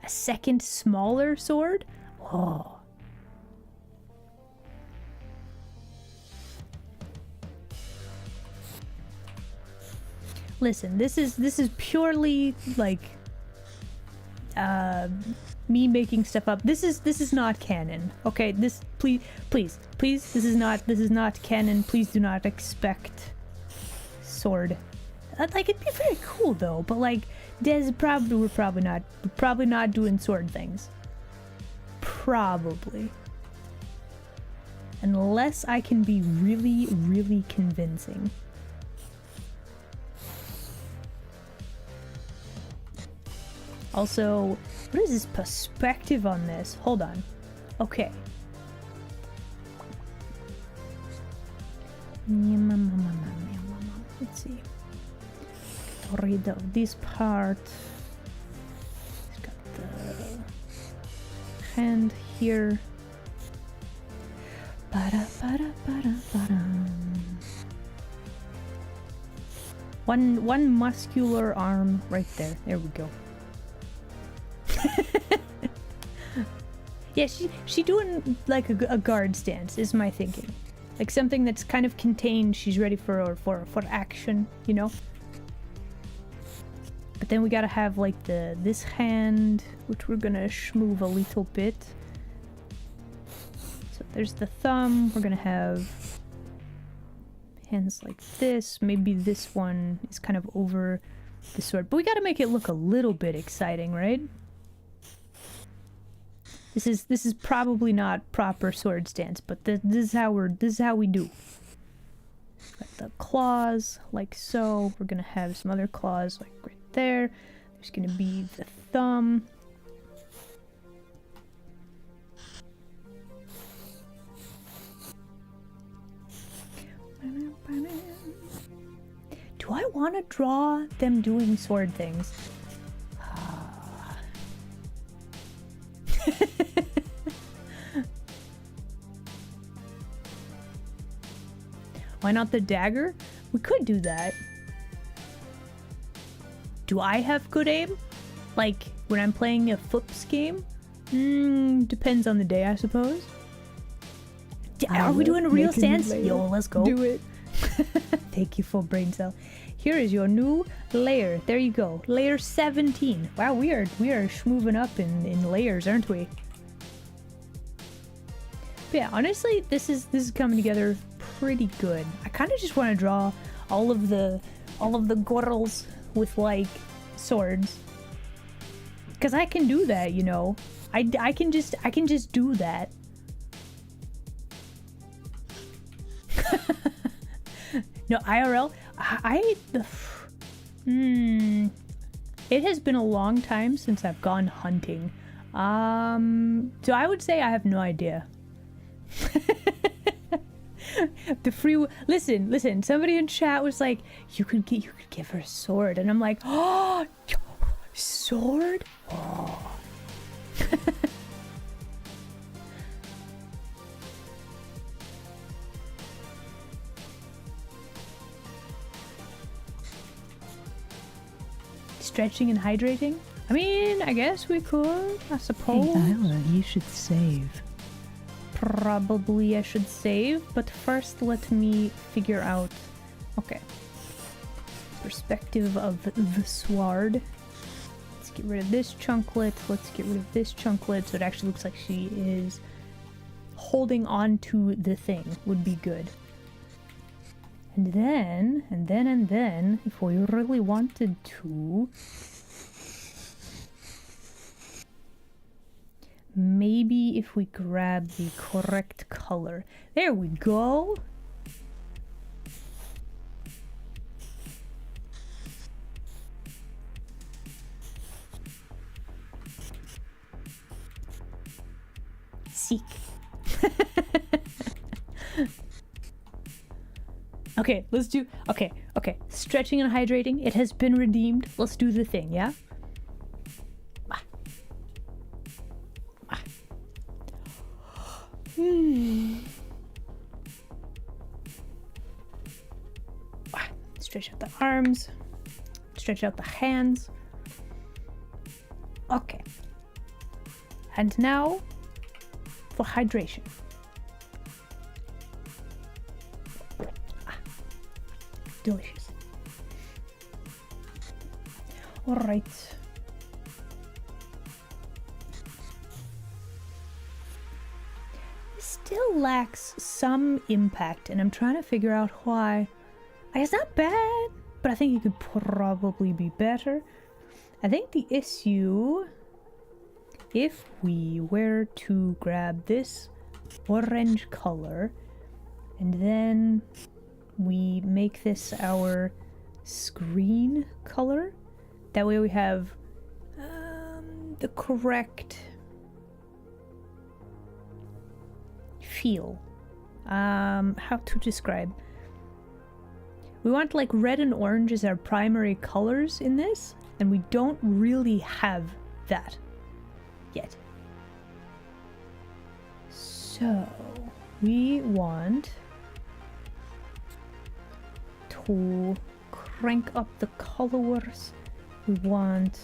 A second smaller sword? Oh. Listen, this is purely like me making stuff up. This is not canon. Okay, this please this is not canon. Please do not expect sword. Like it'd be very cool though, but like we're probably not doing sword things. Probably. Unless I can be really convincing. Also, what is this perspective on this? Hold on. Okay. Let's see. Get rid of this part. It's got the hand here. One muscular arm right there. There we go. Yeah, she doing like a guard stance is my thinking, like something that's kind of contained. She's ready for action, you know. But then we gotta have like this hand, which we're gonna schmoove a little bit. So there's the thumb. We're gonna have hands like this. Maybe this one is kind of over the sword, but we gotta make it look a little bit exciting, right? This is probably not proper sword stance, but this is how we do. Got the claws like so. We're gonna have some other claws like right there. There's gonna be the thumb. Do I want to draw them doing sword things? Why not the dagger? We could do that. Do I have good aim? Like when I'm playing a foops game? Depends on the day, I suppose. Are we doing a real stance? Yo, let's go. Do it. Thank you, full brain cell. Here is your new layer. There you go. Layer 17. Wow, we are schmoving up in layers, aren't we? But yeah, honestly, this is coming together pretty good. I kind of just want to draw all of the girls with like swords, because I can do that, you know. I can just do that. No, IRL. It has been a long time since I've gone hunting. So I would say I have no idea. The free listen, somebody in chat was like, you could give her a sword, and I'm like, oh, sword? Oh. Stretching and hydrating? I mean, I guess we could, I suppose. Hey, Isla, you should save. Probably I should save, but first let me figure out... Okay. Perspective of the sword. Let's get rid of this chunklet. Let's get rid of this chunklet so it actually looks like she is holding on to the thing. Would be good. And then, if we really wanted to... Maybe if we grab the correct color. There we go! Seek. Okay, let's do... Okay. Stretching and hydrating. It has been redeemed. Let's do the thing, yeah? Stretch out the arms. Stretch out the hands. Okay. And now for hydration. Delicious. All right. Still lacks some impact, and I'm trying to figure out why. It's not bad, but I think it could probably be better. I think the issue, if we were to grab this orange color and then we make this our screen color, that way we have the correct feel. How to describe? We want like red and orange as our primary colors in this, and we don't really have that yet. So we want to crank up the colors. We want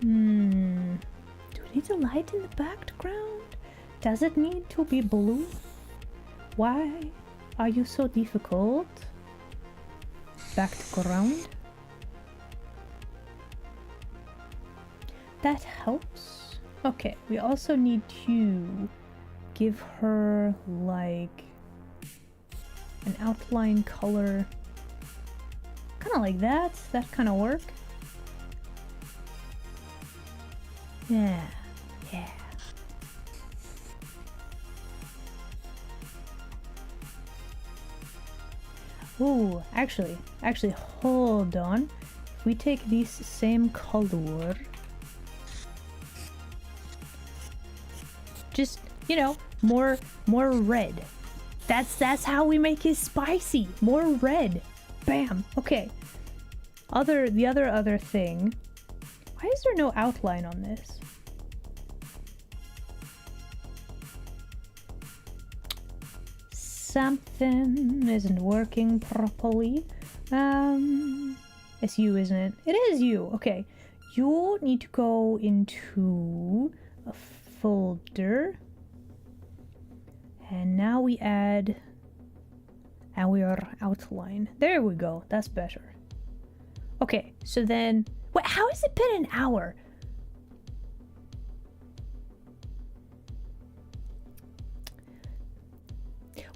do we need a light in the background? Does it need to be blue? Why are you so difficult? Background. That helps. Okay, we also need to give her like an outline color. Kind of like that. That kind of work. Yeah. Ooh, actually, hold on. If we take this same color, just, you know, more red. That's how we make it spicy. More red. Bam. Okay. The other thing. Why is there no outline on this? Something isn't working properly. It's you, isn't it? It is you. Okay. You need to go into a folder. And now we add And we are outline. There we go. That's better. Okay, so then... Wait, how has it been an hour?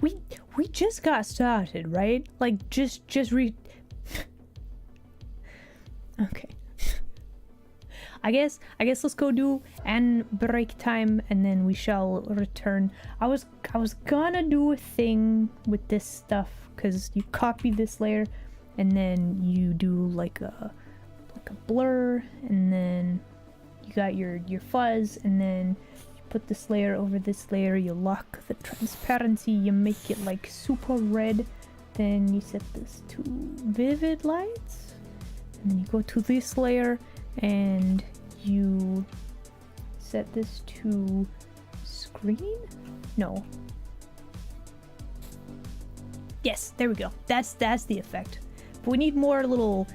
We just got started, right? Like, just Okay. I guess let's go do and break time, and then we shall return. I was gonna do a thing with this stuff, because you copy this layer and then you do like a blur, and then you got your fuzz, and then you put this layer over this layer, you lock the transparency, you make it like super red, then you set this to vivid lights, and then you go to this layer and you set this to screen? No. Yes, there we go. That's the effect. But we need more little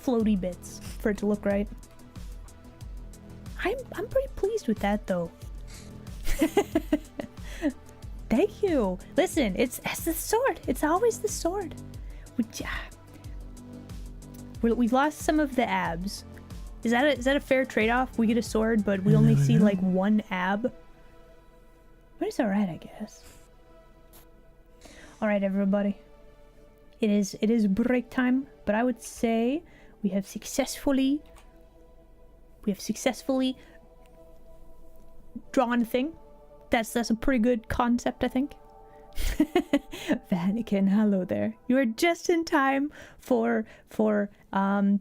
floaty bits for it to look right. I'm pretty pleased with that though. Thank you. Listen, it's the sword. It's always the sword. We lost some of the abs. Is that a fair trade-off? We get a sword, but we only see like one ab. But it's alright, I guess. Alright, everybody. It is break time, but I would say we have successfully drawn a thing. That's a pretty good concept, I think. Vatican, hello there. You are just in time for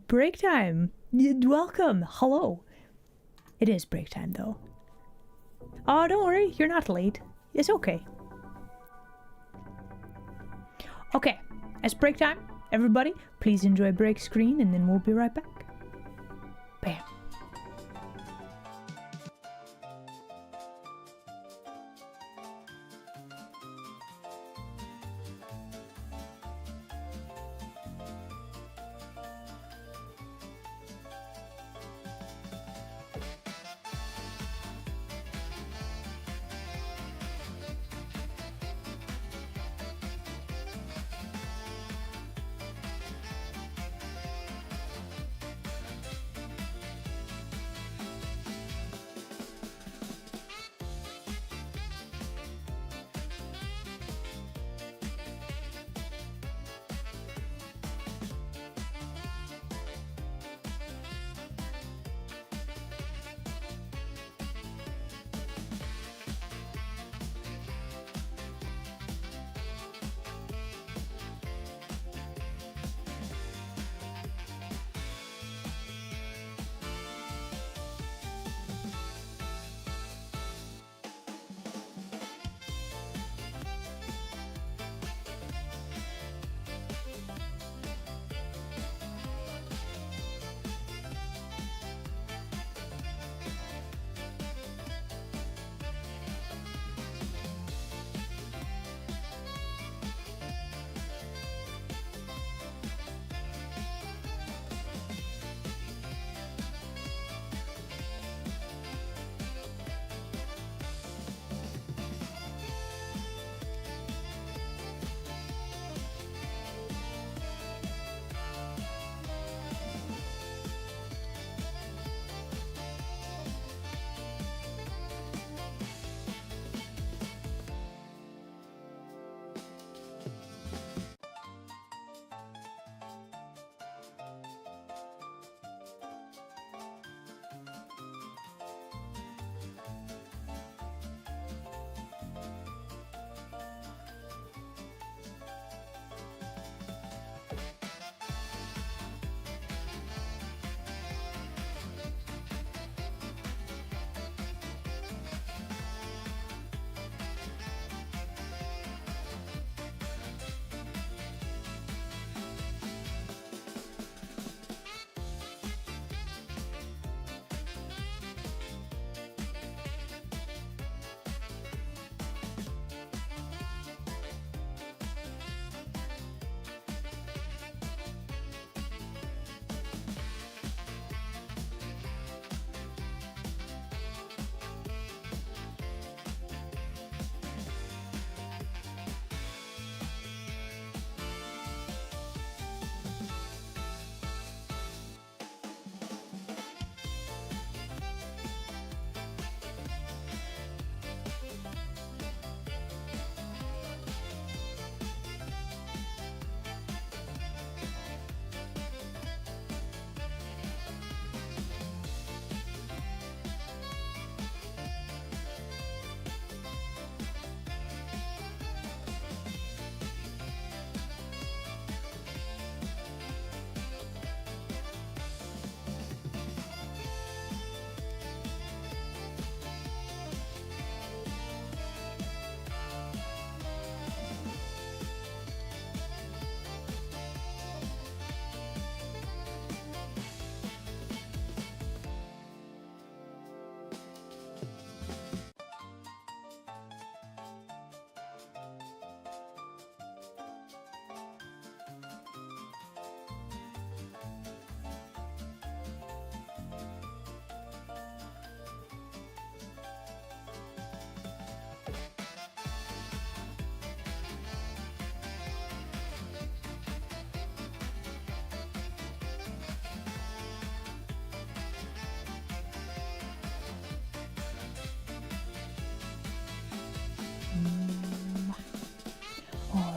break time. Welcome. Hello. It is break time though. Oh, don't worry, you're not late. It's okay. Okay, it's break time. Everybody, please enjoy break screen, and then we'll be right back. Bam.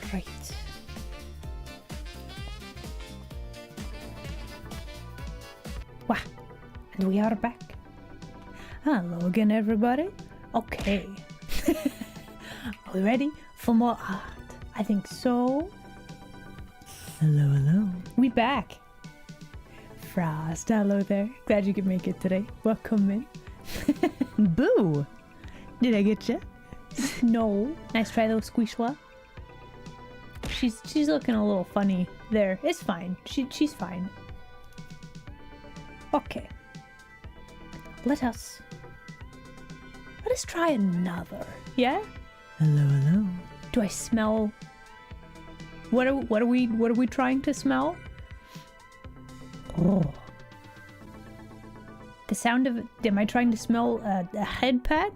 Alright. Wow. And we are back. Hello again, everybody. Okay. Are we ready for more art? I think so. Hello, hello. We back. Frost, hello there. Glad you could make it today. Welcome in. Boo! Did I get you? No. Nice try though, Squishla. She's looking a little funny there. It's fine. She's fine. Okay. Let us try another. Yeah? Hello, hello. Do I smell? What are we trying to smell? Oh. The sound of it. Am I trying to smell a head pat?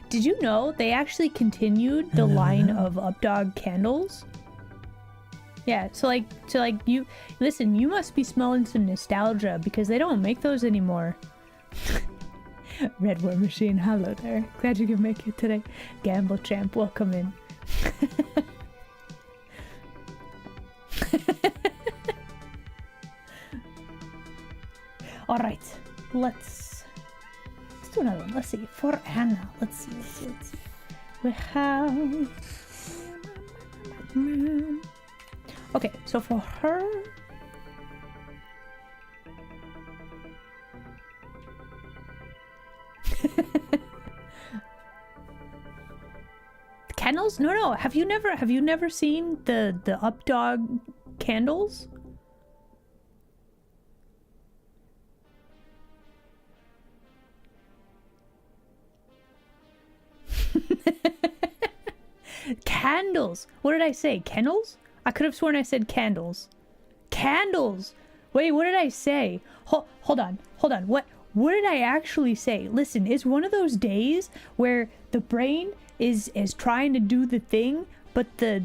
Did you know they actually continued the line of Updog candles? Yeah, so like you listen, you must be smelling some nostalgia because they don't make those anymore. Red War Machine, hello there. Glad you could make it today. Gamble Champ, welcome in. Alright, let's do another one. Let's see. For Anna. Let's see. We have okay, so for her candles? No. Have you never seen the Updog candles? Candles. What did I say? Kennels? I could have sworn I said candles. Candles. Wait, what did I say? Hold on. What did I actually say? Listen, it's one of those days where the brain is trying to do the thing, but the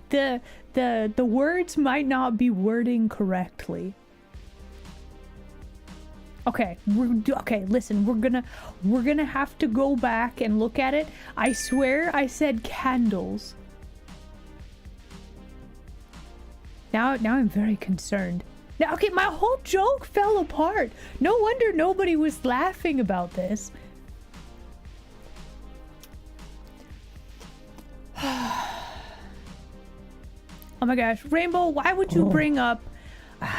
the words might not be wording correctly. Okay, listen, we're gonna have to go back and look at it. I swear I said candles. Now I'm very concerned. Now, okay, my whole joke fell apart. No wonder nobody was laughing about this. Oh my gosh, Rainbow, why would you bring up...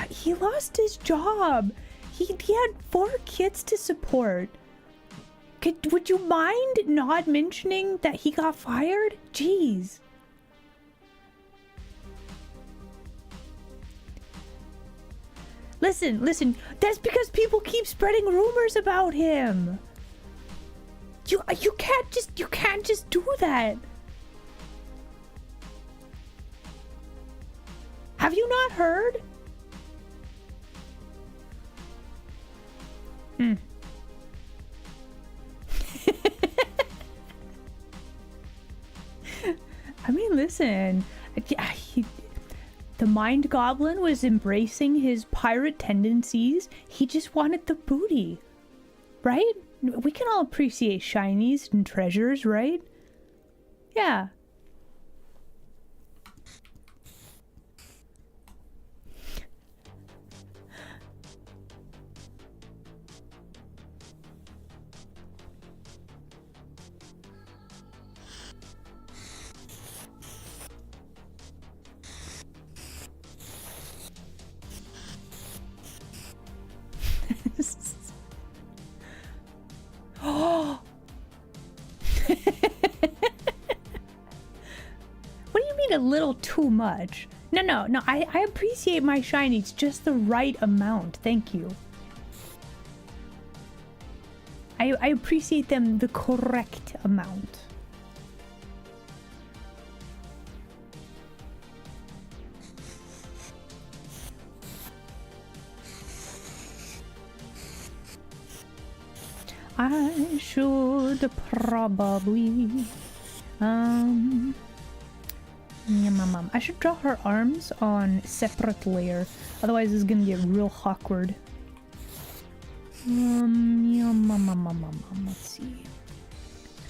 he lost his job. He had 4 kids to support. Would you mind not mentioning that he got fired? Jeez. Listen. That's because people keep spreading rumors about him. You can't just do that. Have you not heard? I mean, listen, the Mind Goblin was embracing his pirate tendencies. He just wanted the booty, right? We can all appreciate shinies and treasures, right? Yeah. Oh. What do you mean a little too much? No. I appreciate my shinies just the right amount. Thank you. I appreciate them the correct amount. I should probably I should draw her arms on separate layer, otherwise it's gonna get real awkward. Let's see.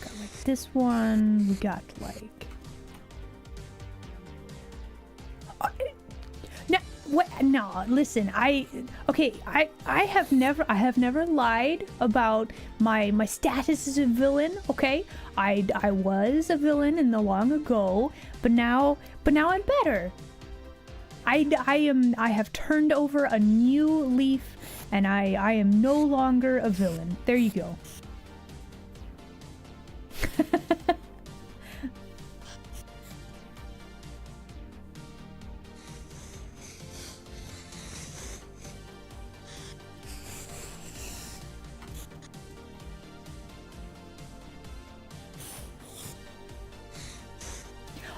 Got like this one. We got like. No, what? No, listen. I have never lied about my status as a villain. Okay, I was a villain in the long ago, but now I'm better. I have turned over a new leaf, and I am no longer a villain. There you go.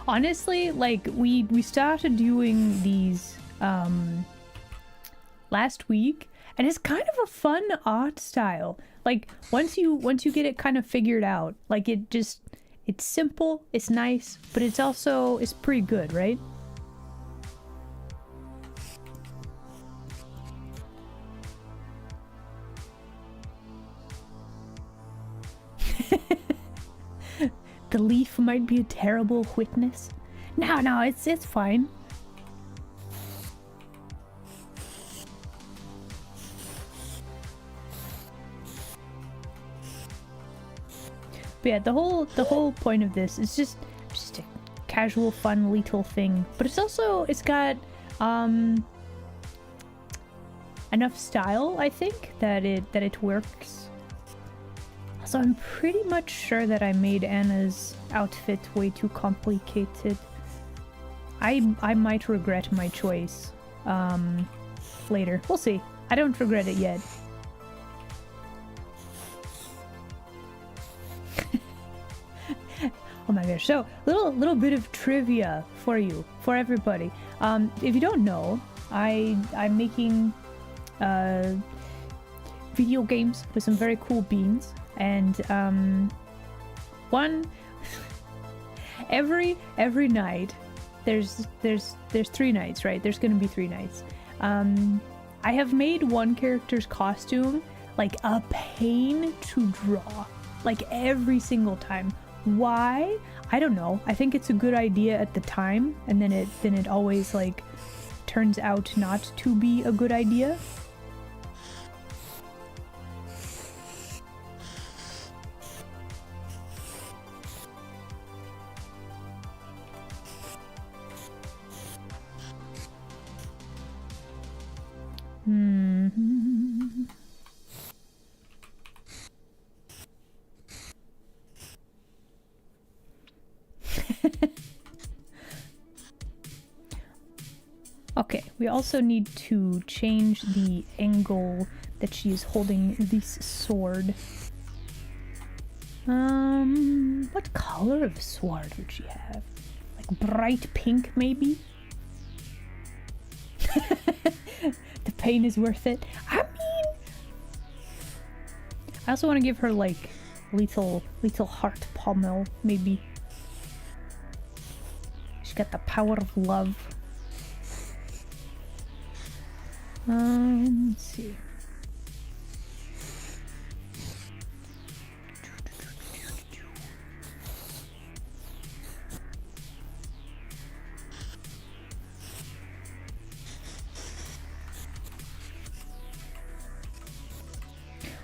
Honestly, like we started doing these last week, and it's kind of a fun art style. Like once you get it kind of figured out, like it's simple, it's nice, but it's pretty good, right? The leaf might be a terrible witness. No, it's fine. But yeah, the whole point of this is just a casual, fun, little thing. But it's got enough style, I think, that it works. So I'm pretty much sure that I made Anna's outfit way too complicated. I might regret my choice later. We'll see. I don't regret it yet. Oh my gosh. So, little bit of trivia for you, for everybody. If you don't know, I'm making video games with some very cool beans. And one every night there's 3 nights, right? There's gonna be 3 nights. I have made one character's costume like a pain to draw, like every single time. Why? I don't know. I think it's a good idea at the time, and then it always like turns out not to be a good idea. Okay, we also need to change the angle that she is holding this sword. What color of sword would she have? Like bright pink, maybe? The pain is worth it. I mean, I also want to give her like little heart pommel, maybe. She's got the power of love. Let's see.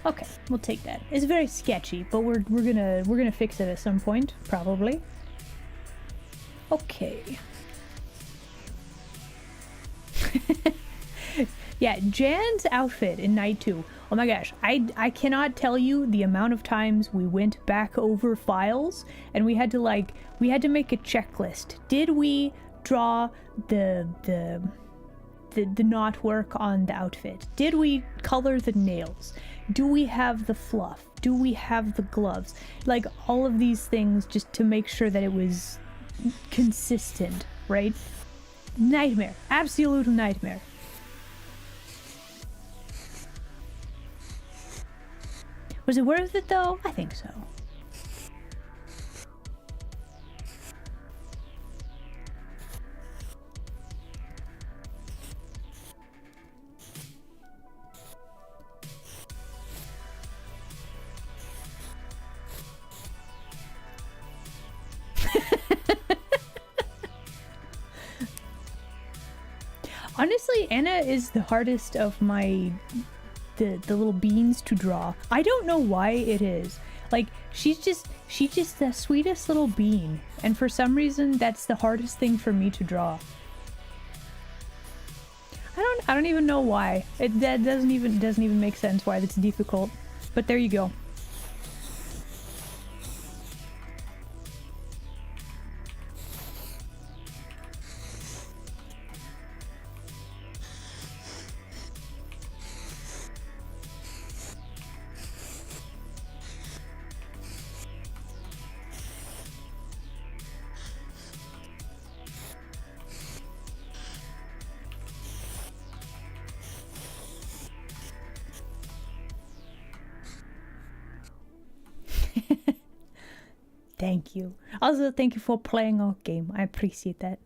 Okay, we'll take that. It's very sketchy, but we're gonna fix it at some point, probably. Okay. Yeah, Jan's outfit in night 2. Oh my gosh, I cannot tell you the amount of times we went back over files and we had to make a checklist. Did we draw the knot work on the outfit? Did we color the nails? Do we have the fluff? Do we have the gloves? Like all of these things just to make sure that it was consistent, right? Nightmare. Absolute nightmare. Was it worth it though? I think so. Honestly, Anna is the hardest of my the little beans to draw. I don't know why it is. Like she's just the sweetest little bean, and for some reason that's the hardest thing for me to draw. I don't even know why. That doesn't even make sense why that's difficult. But there you go. Thank you. Also, thank you for playing our game. I appreciate that.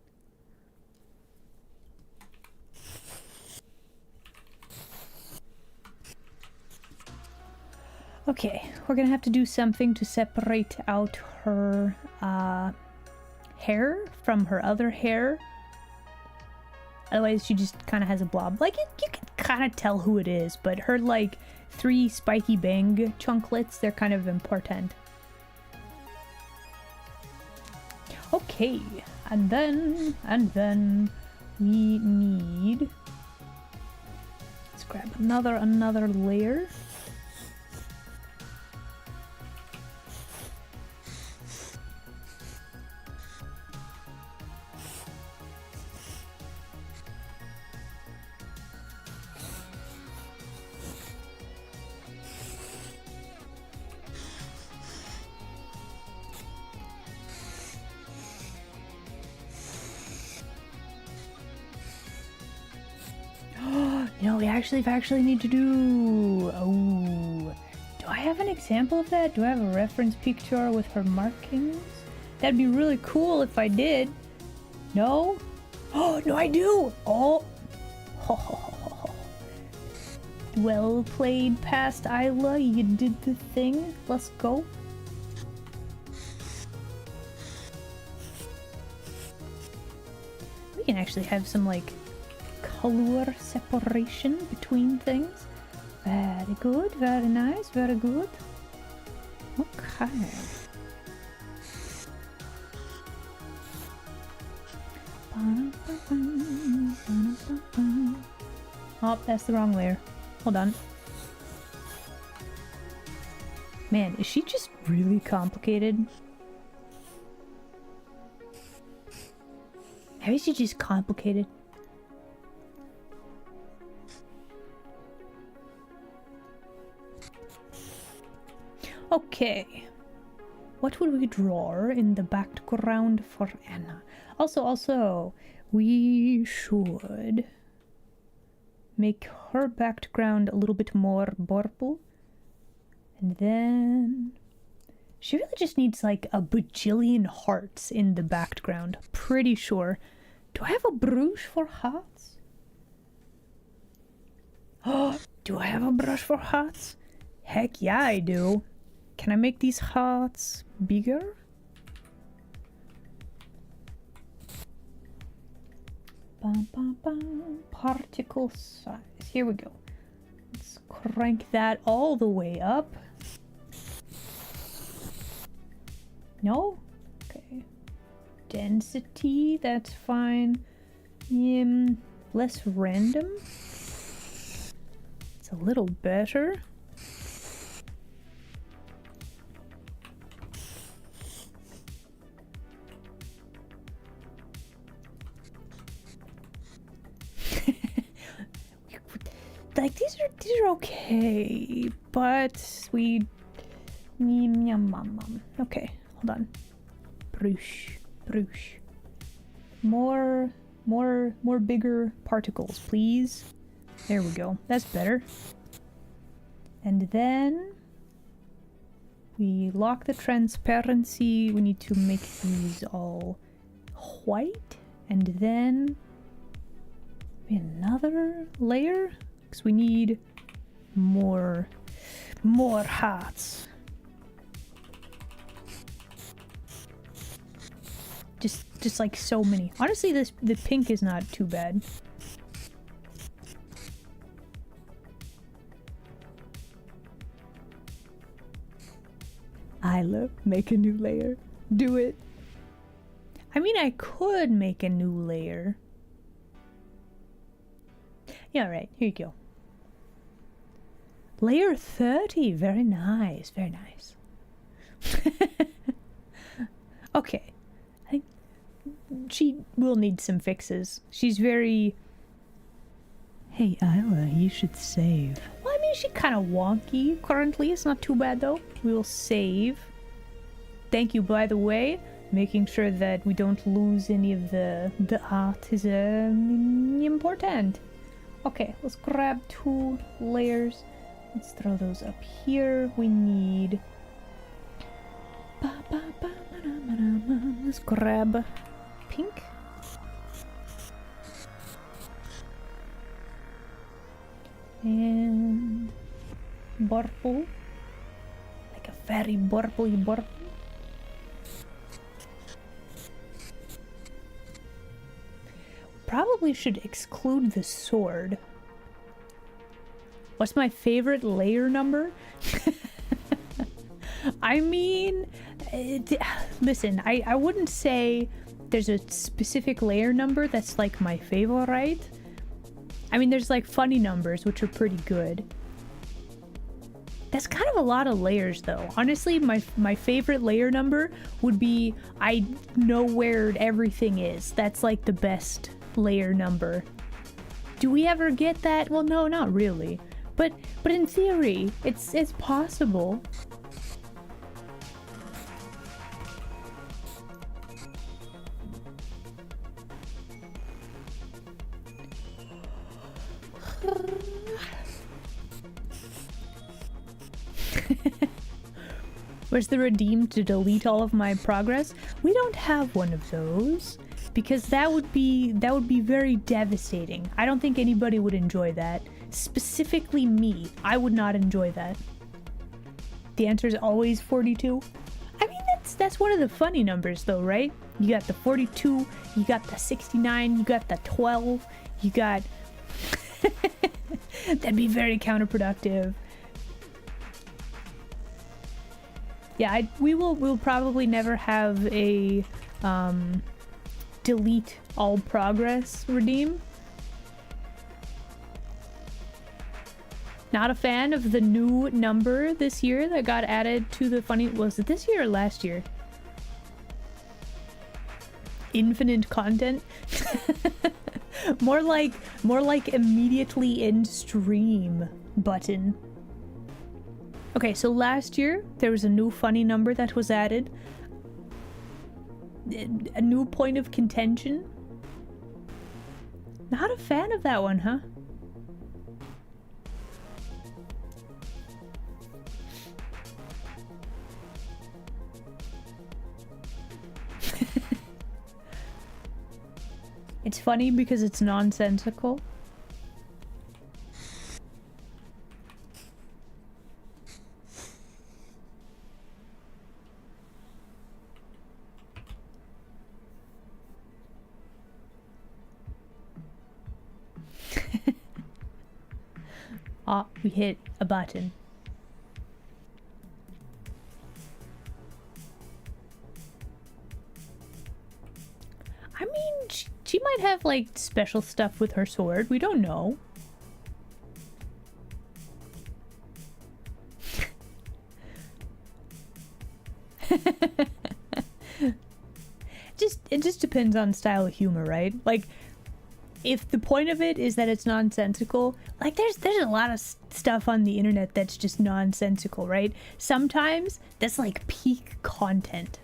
Okay, we're gonna have to do something to separate out her hair from her other hair. Otherwise, she just kind of has a blob. Like, you can kind of tell who it is, but her, like, 3 spiky bang chunklets, they're kind of important. Okay, and then we need, let's grab another layer. No, we actually need to do... Oh. Do I have an example of that? Do I have a reference picture with her markings? That'd be really cool if I did. No? Oh, no, I do! Oh! Well played, past Isla. You did the thing. Let's go. We can actually have some, like, color separation between things. Very good, very nice, very good. Okay. Oh, that's the wrong layer. Hold on. Man, is she just really complicated? How is she just complicated? Okay. What would we draw in the background for Anna? Also, we should make her background a little bit more purple. And then she really just needs like a bajillion hearts in the background. Pretty sure. Do I have a brush for hearts? Oh, do I have a brush for hearts? Heck yeah, I do. Can I make these hearts bigger? Bum, bum, bum. Particle size. Here we go. Let's crank that all the way up. No? Okay. Density, that's fine. Less random. It's a little better. Like these are okay, but we okay, hold on. Brush. More bigger particles, please. There we go. That's better. And then we lock the transparency. We need to make these all white, and then another layer. Because we need more hearts. Just like so many. Honestly, the pink is not too bad. Isla, make a new layer. Do it. I mean, I could make a new layer. Yeah, right. Here you go. Layer 30. Very nice. Very nice. Okay. I think she will need some fixes. She's very... Hey, Isla, you should save. Well, I mean, she's kind of wonky currently. It's not too bad, though. We will save. Thank you, by the way. Making sure that we don't lose any of the art is important. Okay, let's grab 2 layers. Let's throw those up here. We need... Let's grab pink. And purple. Like a very purpley purple. Probably should exclude the sword. What's my favorite layer number? I mean, listen, I wouldn't say there's a specific layer number that's like my favorite. I mean, there's like funny numbers, which are pretty good. That's kind of a lot of layers, though. Honestly, my favorite layer number would be I know where everything is. That's like the best layer number. Do we ever get that? Well, no, not really. But in theory, it's possible. Where's the redeem to delete all of my progress? We don't have one of those because that would be very devastating. I don't think anybody would enjoy that. Specifically me. I would not enjoy that. The answer is always 42. I mean, that's one of the funny numbers though, right? You got the 42, you got the 69, you got the 12, you got... That'd be very counterproductive. Yeah, we'll probably never have a delete all progress redeem. Not a fan of the new number this year that got added to the funny... Was it this year or last year? Infinite content? more like immediately end stream button. Okay, so last year there was a new funny number that was added. A new point of contention. Not a fan of that one, huh? It's funny because it's nonsensical. Ah, we hit a button. I mean, she might have like special stuff with her sword. We don't know. It just depends on style of humor, right? Like, if the point of it is that it's nonsensical, like there's a lot of stuff on the internet that's just nonsensical, right? Sometimes that's like peak content.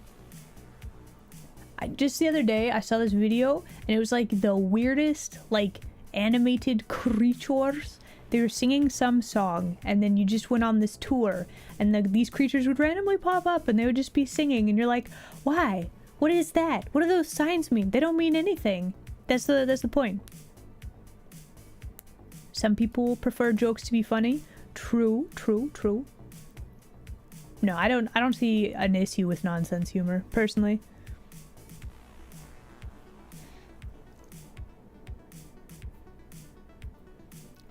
Just the other day I saw this video and it was like the weirdest like animated creatures. They were singing some song and then you just went on this tour and these creatures would randomly pop up and they would just be singing and you're like, why? What is that? What do those signs mean? They don't mean anything. That's the point. Some people prefer jokes to be funny. True. No, I don't see an issue with nonsense humor, personally.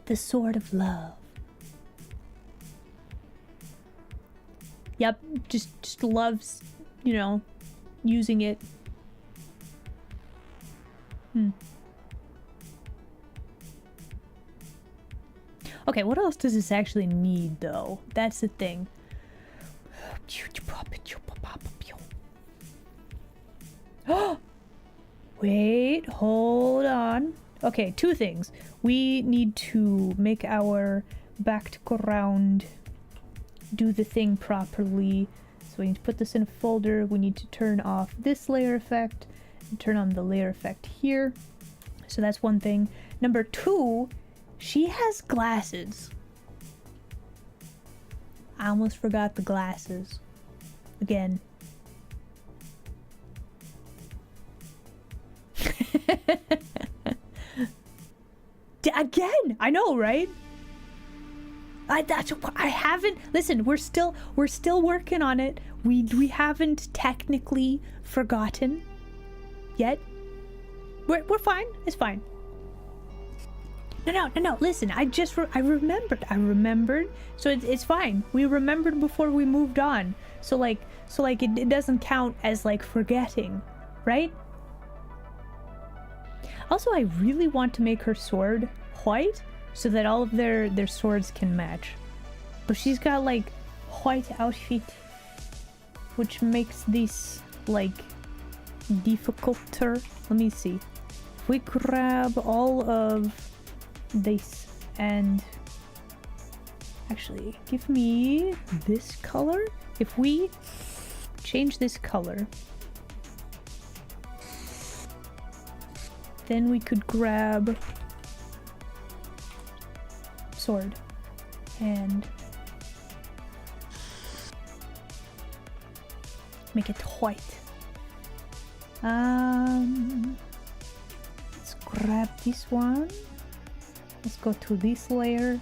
The Sword of Love. Yep, just loves, you know, using it. Okay, what else does this actually need, though? That's the thing. Wait, hold on. Okay, two things. We need to make our background do the thing properly. So we need to put this in a folder. We need to turn off this layer effect and turn on the layer effect here. So that's one thing. Number two, she has glasses. I almost forgot the glasses. Again. Again, I know, right? I haven't. Listen, we're still working on it. We haven't technically forgotten yet. We're fine. It's fine. No. Listen, I remembered. So it's fine. We remembered before we moved on. So it doesn't count as like forgetting, right? Also, I really want to make her sword white so that all of their swords can match. But she's got like white outfit, which makes this like difficulter. Let me see. If we grab all of this and actually give me this color. If we change this color, then we could grab sword and make it white. Let's grab this one. Let's go to this layer.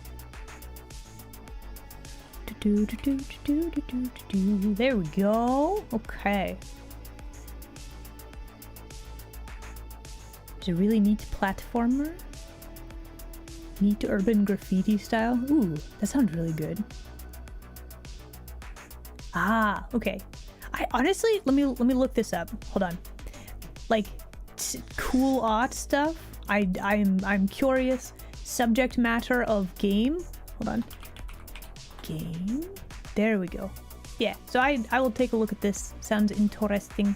There we go. Okay. It's a really neat platformer. Neat urban graffiti style. Ooh, that sounds really good. Ah, okay. I honestly, let me look this up. Hold on. Like cool art stuff. I'm curious. Subject matter of game. Hold on. Game. There we go. Yeah. So I will take a look at this. Sounds interesting.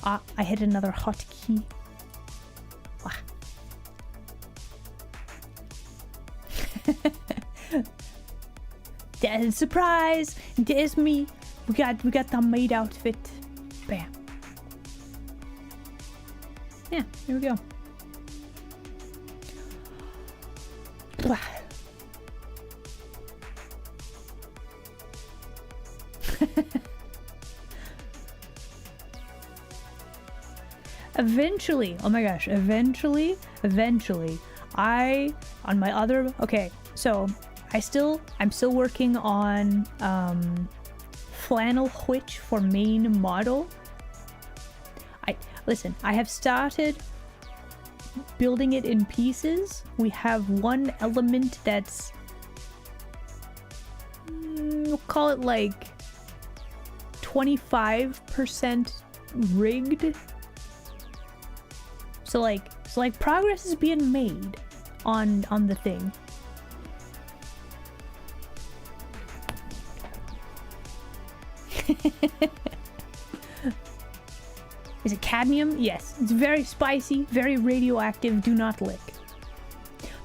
Ah, I hit another hotkey. Ah. Surprise! There's me. We got the maid outfit. Bam. Yeah, here we go. Blah. Eventually, oh my gosh, eventually, on my other, okay, so I'm still working on flannel witch for main model. Listen, I have started building it in pieces. We have one element that's, we'll call it like 25% rigged. So like progress is being made on the thing. Is it cadmium? Yes. It's very spicy, very radioactive. Do not lick.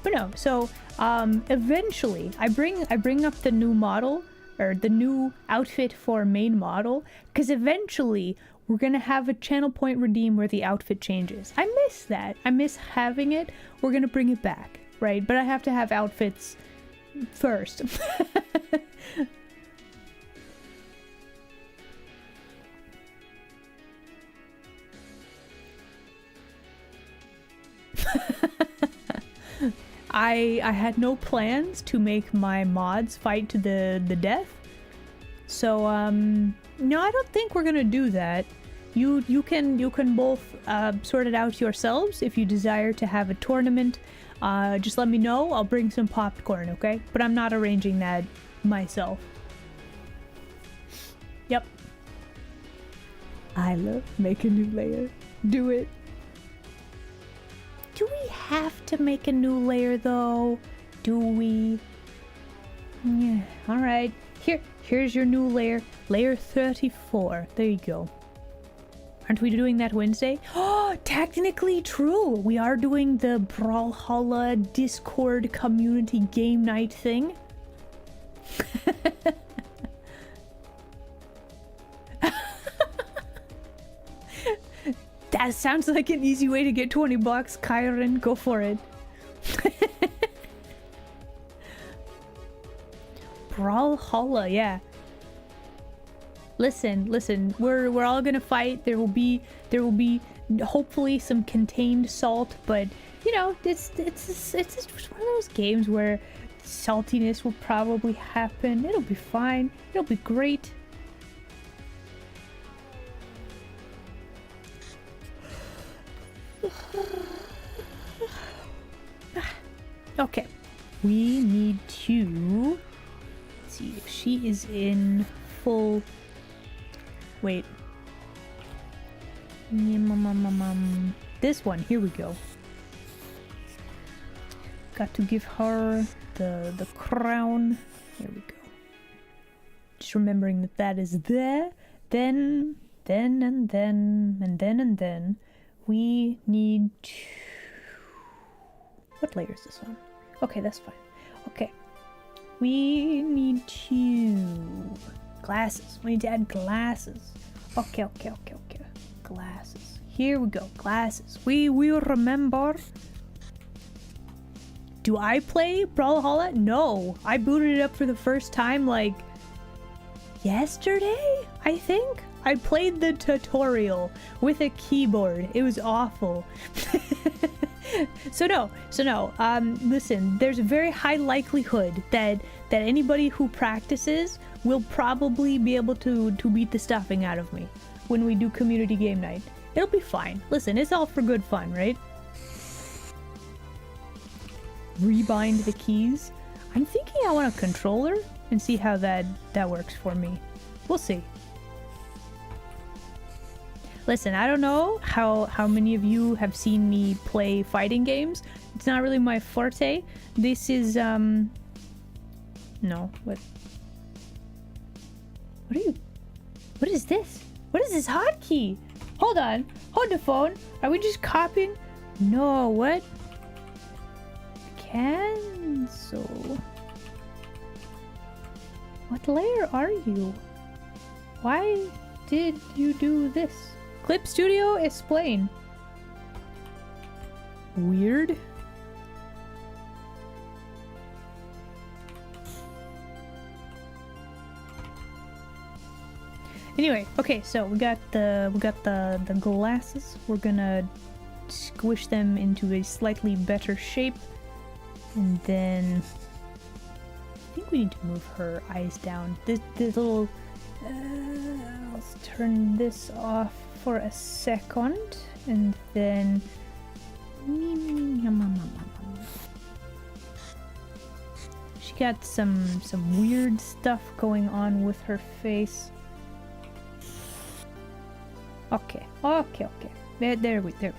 But no. So eventually, I bring up the new model or the new outfit for main model, because eventually we're gonna have a channel point redeem where the outfit changes. I miss that. I miss having it. We're gonna bring it back, right? But I have to have outfits first. I had no plans to make my mods fight to the death. So no, I don't think we're gonna do that. You can both sort it out yourselves if you desire to have a tournament just let me know. I'll bring some popcorn, okay? But I'm not arranging that myself. Yep. I love make a new layer. Do it. Do we have to make a new layer though? Do we? Yeah, alright. Here's your new layer. Layer 34. There you go. Aren't we doing that Wednesday? Oh, technically true. We are doing the Brawlhalla Discord community game night thing. That sounds like an easy way to get 20 bucks. Kyron, go for it. Brawlhalla, yeah. Listen, we're all gonna fight. There will be hopefully some contained salt, but you know, it's just one of those games where saltiness will probably happen. It'll be fine. It'll be great. Okay. We need to see if she is in full. Wait. This one, here we go. Got to give her the crown. There we go. Just remembering that is there. Then we need to... What layer is this on? Okay, that's fine. Okay. We need to... Glasses. We need to add glasses. Okay. Glasses. Here we go. Glasses. We will remember. Do I play Brawlhalla? No. I booted it up for the first time like yesterday, I think. I played the tutorial with a keyboard. It was awful. So no. Listen, there's a very high likelihood that anybody who practices will probably be able to beat the stuffing out of me when we do community game night. It'll be fine. Listen, it's all for good fun, right? Rebind the keys. I'm thinking I want a controller and see how that works for me. We'll see. Listen, I don't know how many of you have seen me play fighting games. It's not really my forte. This is, no, what is this? What is this hotkey? Hold on. Hold the phone. Are we just copying? No, what? Cancel. What layer are you? Why did you do this? Clip Studio, explain. Weird. Anyway, okay, so we got the glasses. We're gonna squish them into a slightly better shape, and then I think we need to move her eyes down. This little. Let's turn this off for a second, and then she got some weird stuff going on with her face. Okay. There we go.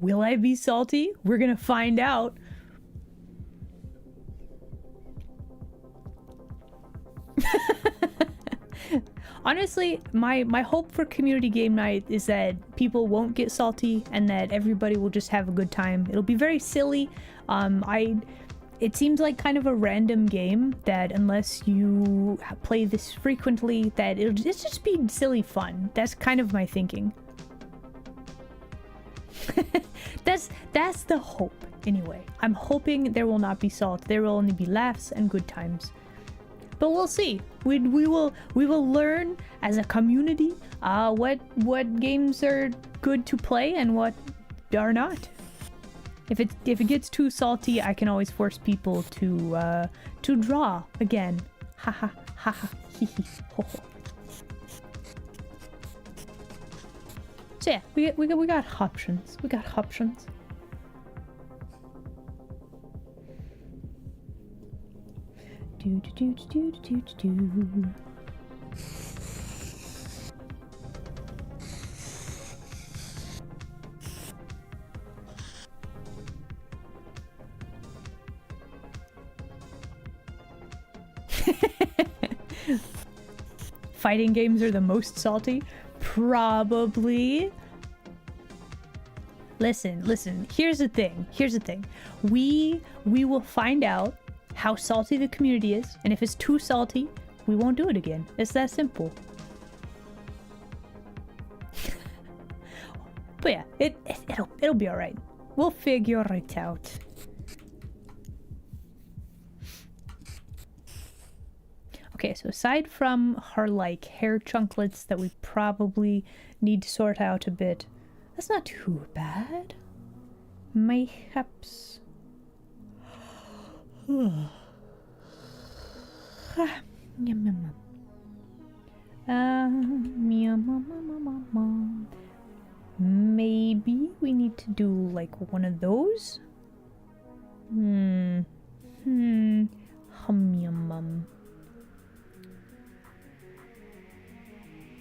Will I be salty? We're gonna find out. Honestly, my hope for community game night is that people won't get salty and that everybody will just have a good time. It'll be very silly. It seems like kind of a random game that unless you play this frequently, that it'll just be silly fun. That's kind of my thinking. That's the hope, anyway. I'm hoping there will not be salt. There will only be laughs and good times. But we'll see. We will learn as a community what games are good to play and what are not. If it gets too salty, I can always force people to draw again. Ha ha ha ha hee hee ho ho. So yeah, we got options. We got options. Do do do do do do do. Fighting games are the most salty? Probably. Listen, here's the thing. We will find out how salty the community is, and if it's too salty, we won't do it again. It's that simple. But yeah, it'll be alright. We'll figure it out. Okay, so aside from her, like, hair chunklets that we probably need to sort out a bit, that's not too bad. Mayhaps. Maybe we need to do, like, one of those? Hum.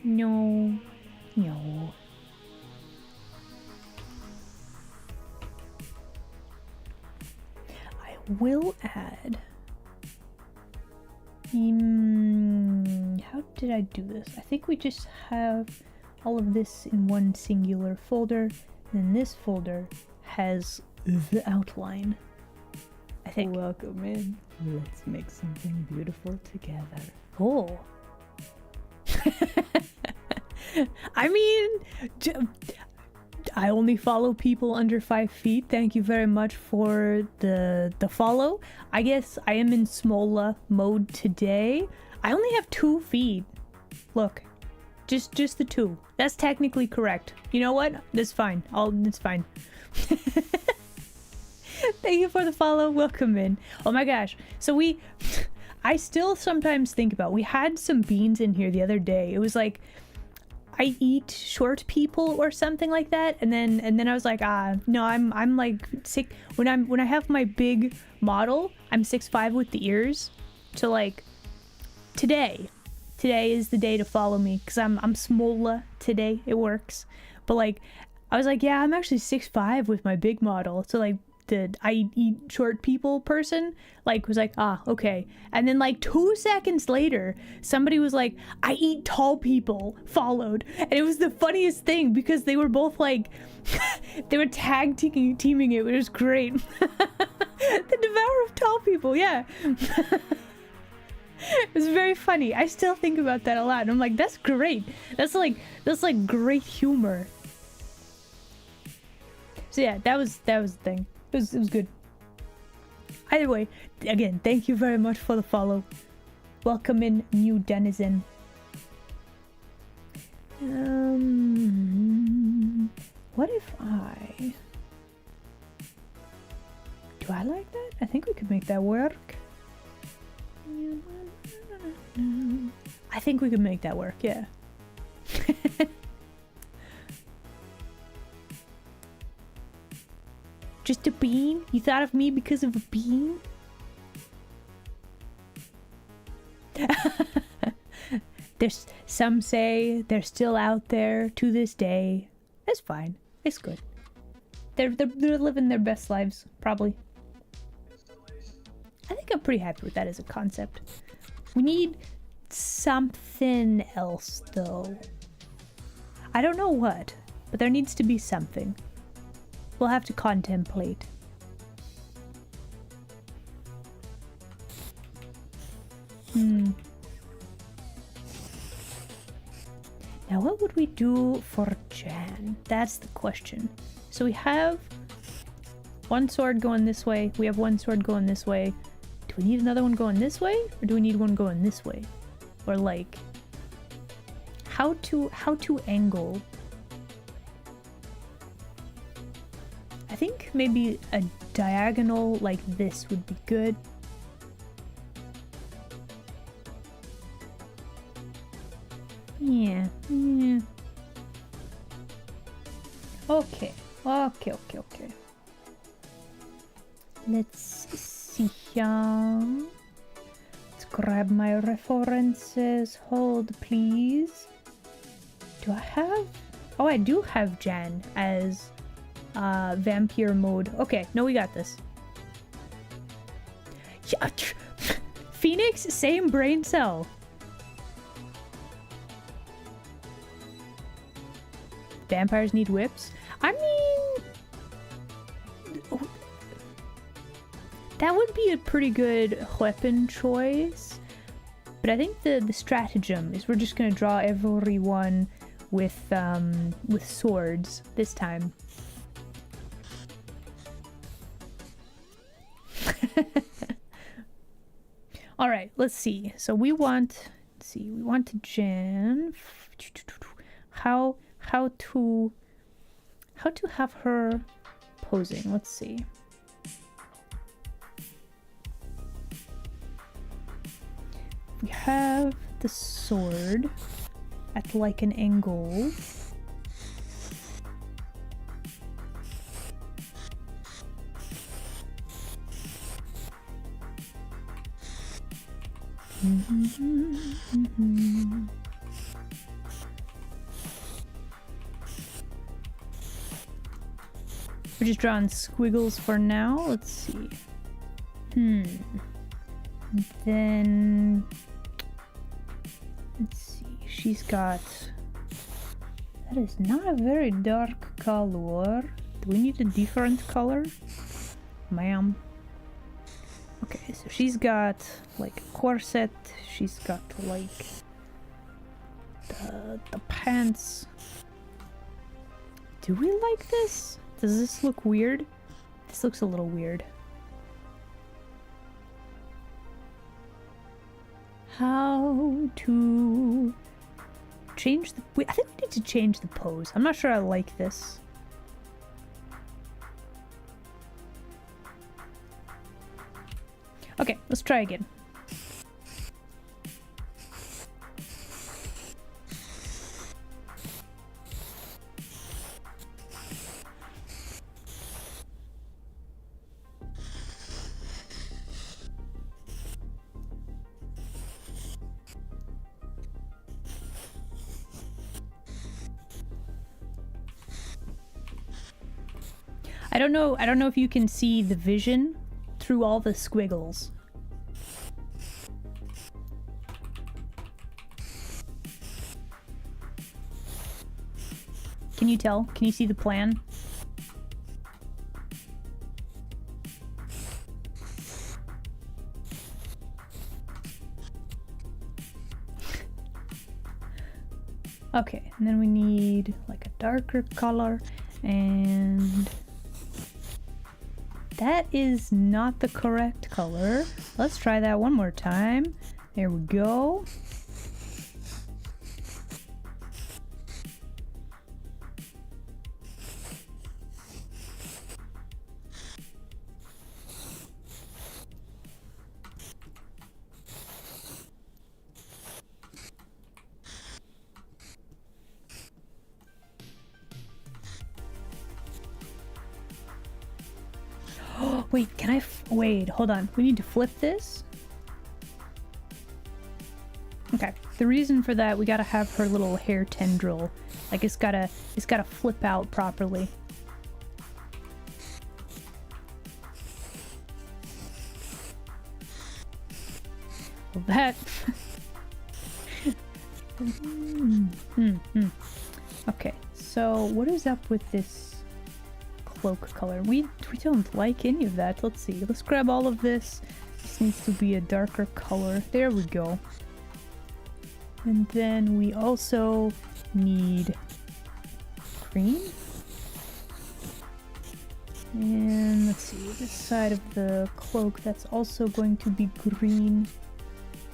No. I will add. How did I do this? I think we just have all of this in one singular folder, and then this folder has the outline. I think. Welcome in. Let's make something beautiful together. Oh. I mean, I only follow people under 5 feet. Thank you very much for the follow. I guess I am in Smola mode today. I only have 2 feet. Look, just the 2. That's technically correct. You know what? That's fine. It's fine. Thank you for the follow. Welcome in. Oh my gosh. So I still sometimes think about, we had some beans in here the other day. It was like, I eat short people or something like that, and then I was like, no, I'm like sick when I have my big model. I'm 6'5" with the ears, so like today is the day to follow me because I'm Smola today. It works, but like I was like, yeah, I'm actually 6'5" with my big model, so like the I eat short people person like was like, okay, and then like 2 seconds later somebody was like, I eat tall people, followed, and it was the funniest thing because they were both like they were tag teaming it. It was great. The devourer of tall people, yeah. It was very funny. I still think about that a lot, and I'm like, that's great. That's like great humor. So yeah, that was the thing. It was good. Either way, again, thank you very much for the follow. Welcome in, new denizen. What if do I like that? I think we could make that work. I think we could make that work, yeah. Just a bean? You thought of me because of a bean? There's some say they're still out there to this day. It's fine. It's good. They're living their best lives, probably. I think I'm pretty happy with that as a concept. We need something else, though. I don't know what, but there needs to be something. We'll have to contemplate. Now what would we do for Jan? That's the question. So we have one sword going this way. We have one sword going this way. Do we need another one going this way? Or do we need one going this way? Or like, how to angle? I think maybe a diagonal like this would be good. Yeah. Okay. Okay, okay, okay. Let's see here. Let's grab my references. Hold, please. Do I have... Oh, I do have Jan as vampire mode. Okay, no, we got this. Yeah, Phoenix, same brain cell. Vampires need whips. I mean... That would be a pretty good weapon choice. But I think the stratagem is we're just gonna draw everyone with swords this time. All right, let's see. So we want, let's see, we want to Jan. How to have her posing. Let's see. We have the sword at like an angle. We're just drawing squiggles for now. Let's see. Then let's see. She's got... That is not a very dark color. Do we need a different color? Ma'am. Okay, so she's got like a corset. She's got like the pants. Do we like this? Does this look weird? This looks a little weird. How to change the... I think we need to change the pose. I'm not sure I like this. Okay, let's try again. I don't know if you can see the vision through all the squiggles. Can you tell? Can you see the plan? Okay, and then we need like a darker color, and that is not the correct color. Let's try that one more time. There we go. Wait, can I wait, hold on. We need to flip this? Okay. The reason for that, we gotta have her little hair tendril. Like it's gotta flip out properly. Well, that... Okay, so what is up with this cloak color? We don't like any of that. Let's see. Let's grab all of this. This needs to be a darker color. There we go. And then we also need green. And let's see, this side of the cloak, that's also going to be green.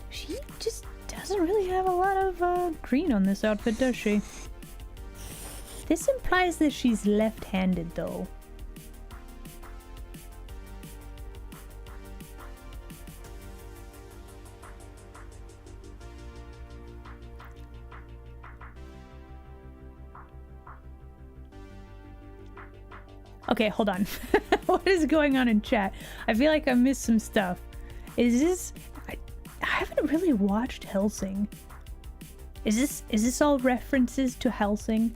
She just doesn't really have a lot of green on this outfit, does she? This implies that she's left-handed, though. Okay, hold on. What is going on in chat? I feel like I missed some stuff. Is this... I haven't really watched Hellsing. Is this all references to Hellsing?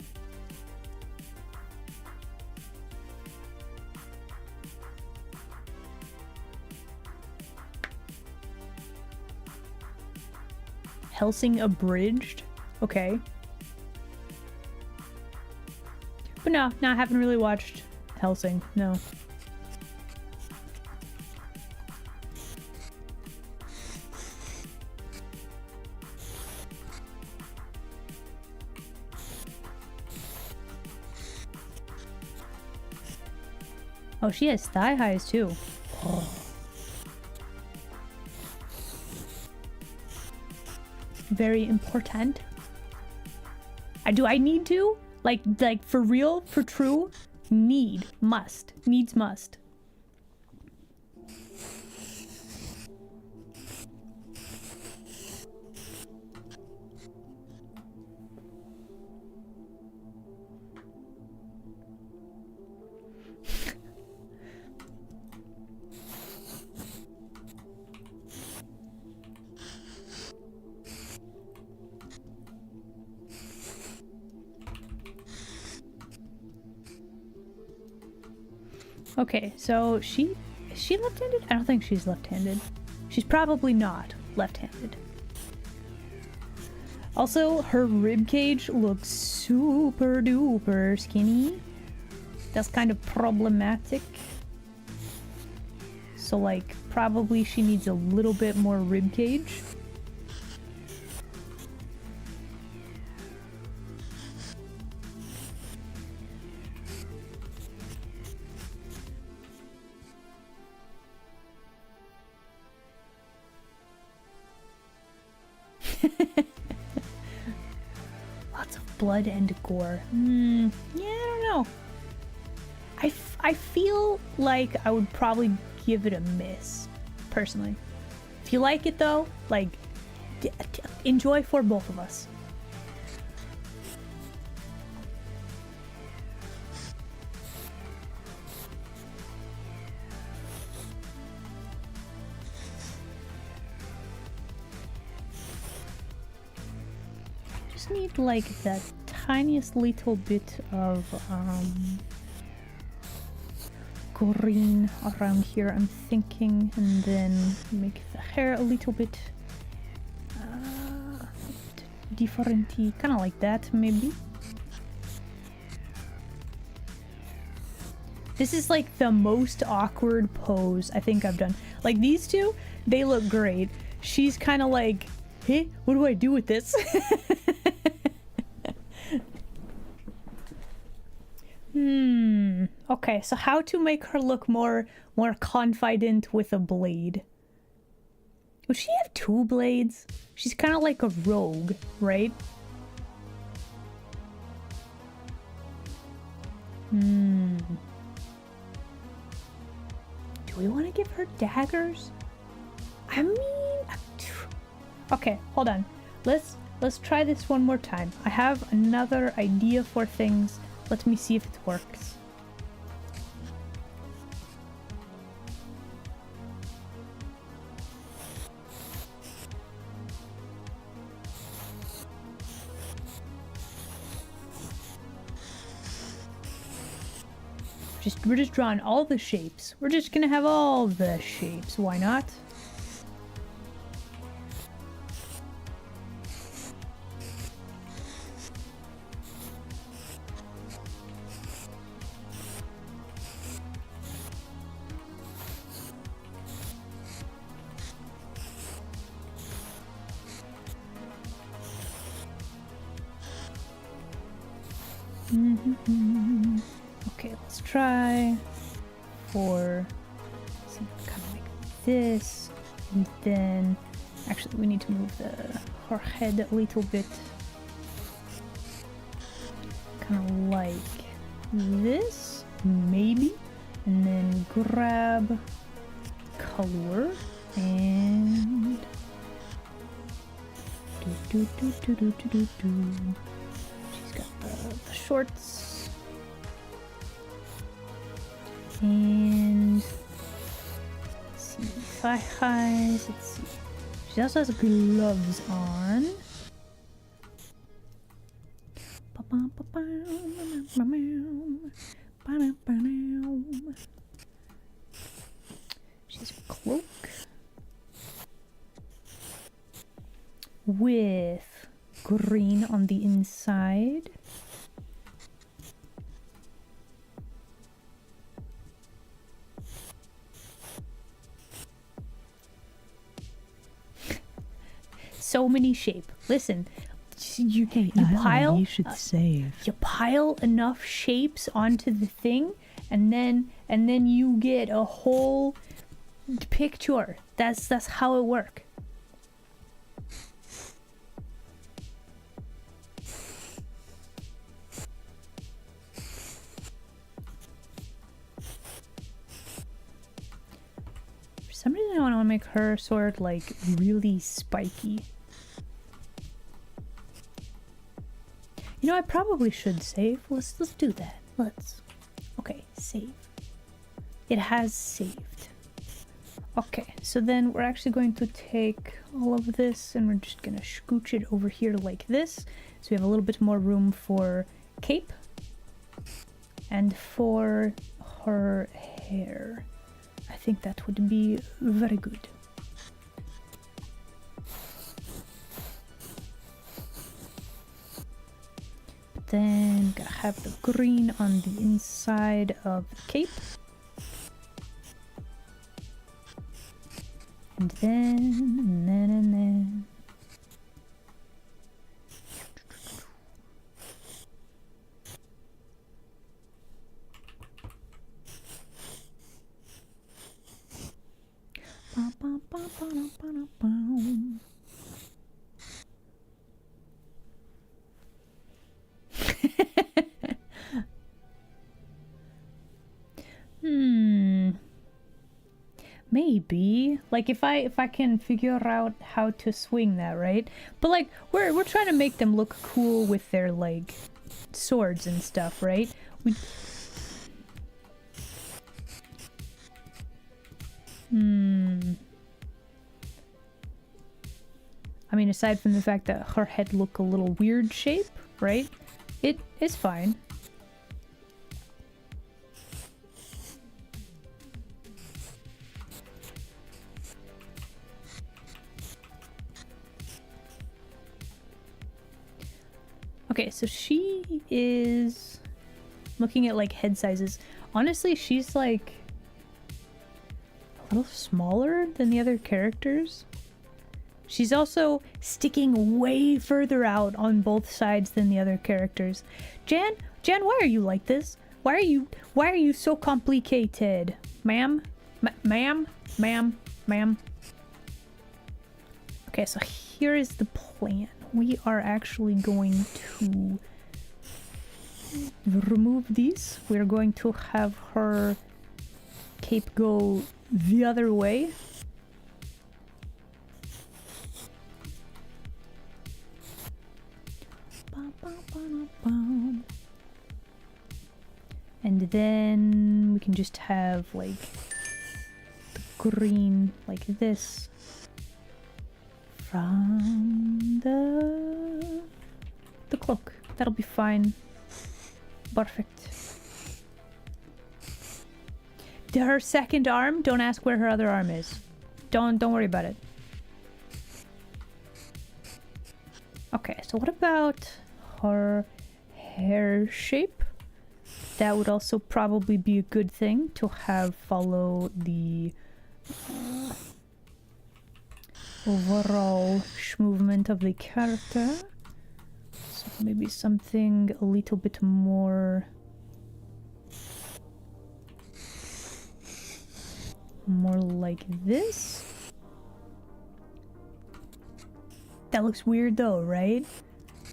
Hellsing abridged? Okay. But no, I haven't really watched Hellsing, no. Oh, she has thigh highs too. Oh. Very important. Do I need to? Like for real? For true? Need. Must. Needs must. Okay, so is she left-handed? I don't think she's left-handed. She's probably not left-handed. Also, her rib cage looks super duper skinny. That's kind of problematic. So like, probably she needs a little bit more rib cage. Lots of blood and gore. Yeah, I don't know. I feel like I would probably give it a miss, personally. If you like it though, like, enjoy for both of us. Just need like that tiniest little bit of green around here, I'm thinking, and then make the hair a little bit different-y, kind of like that, maybe. This is like the most awkward pose I think I've done. Like these two, they look great. She's kind of like, hey, what do I do with this? Okay, so how to make her look more confident with a blade? Would she have two blades? She's kind of like a rogue, right? Do we want to give her daggers? I mean, okay, hold on. Let's try this one more time. I have another idea for things. Let me see if it works. We're just drawing all the shapes. We're just gonna have all the shapes. Why not? Okay, let's try for some kind of like this, and then actually we need to move her head a little bit, kind of like this, maybe, and then grab color and she's got the shorts. And let's see, thigh highs. Let's see. She also has gloves on. She has a cloak with green on the inside. So many shape. Listen, you pile. You should save. You pile enough shapes onto the thing, and then you get a whole picture. That's how it works. For some reason, I want to make her sword like really spiky. You know, I probably should save. Let's do that. Let's. Okay, save. It has saved. Okay, so then we're actually going to take all of this and we're just gonna scooch it over here like this. So we have a little bit more room for cape and for her hair. I think that would be very good. Then gotta have the green on the inside of the cape. And then. Maybe like if I can figure out how to swing that, right? But like we're trying to make them look cool with their like swords and stuff, right? I mean, aside from the fact that her head look a little weird shape, right? It is fine. Okay, so she is looking at like head sizes. Honestly, she's like a little smaller than the other characters. She's also sticking way further out on both sides than the other characters. Jan, why are you like this? Why are you so complicated? Ma'am? Ma'am? Okay, so here is the plan. We are actually going to remove these. We're going to have her cape go the other way. And then we can just have like the green like this from the cloak. That'll be fine. Perfect. Her second arm, don't ask where her other arm is. Don't worry about it. Okay, so what about her hair shape? That would also probably be a good thing to have follow the overall movement of the character. So maybe something a little bit more like this. That looks weird though, right?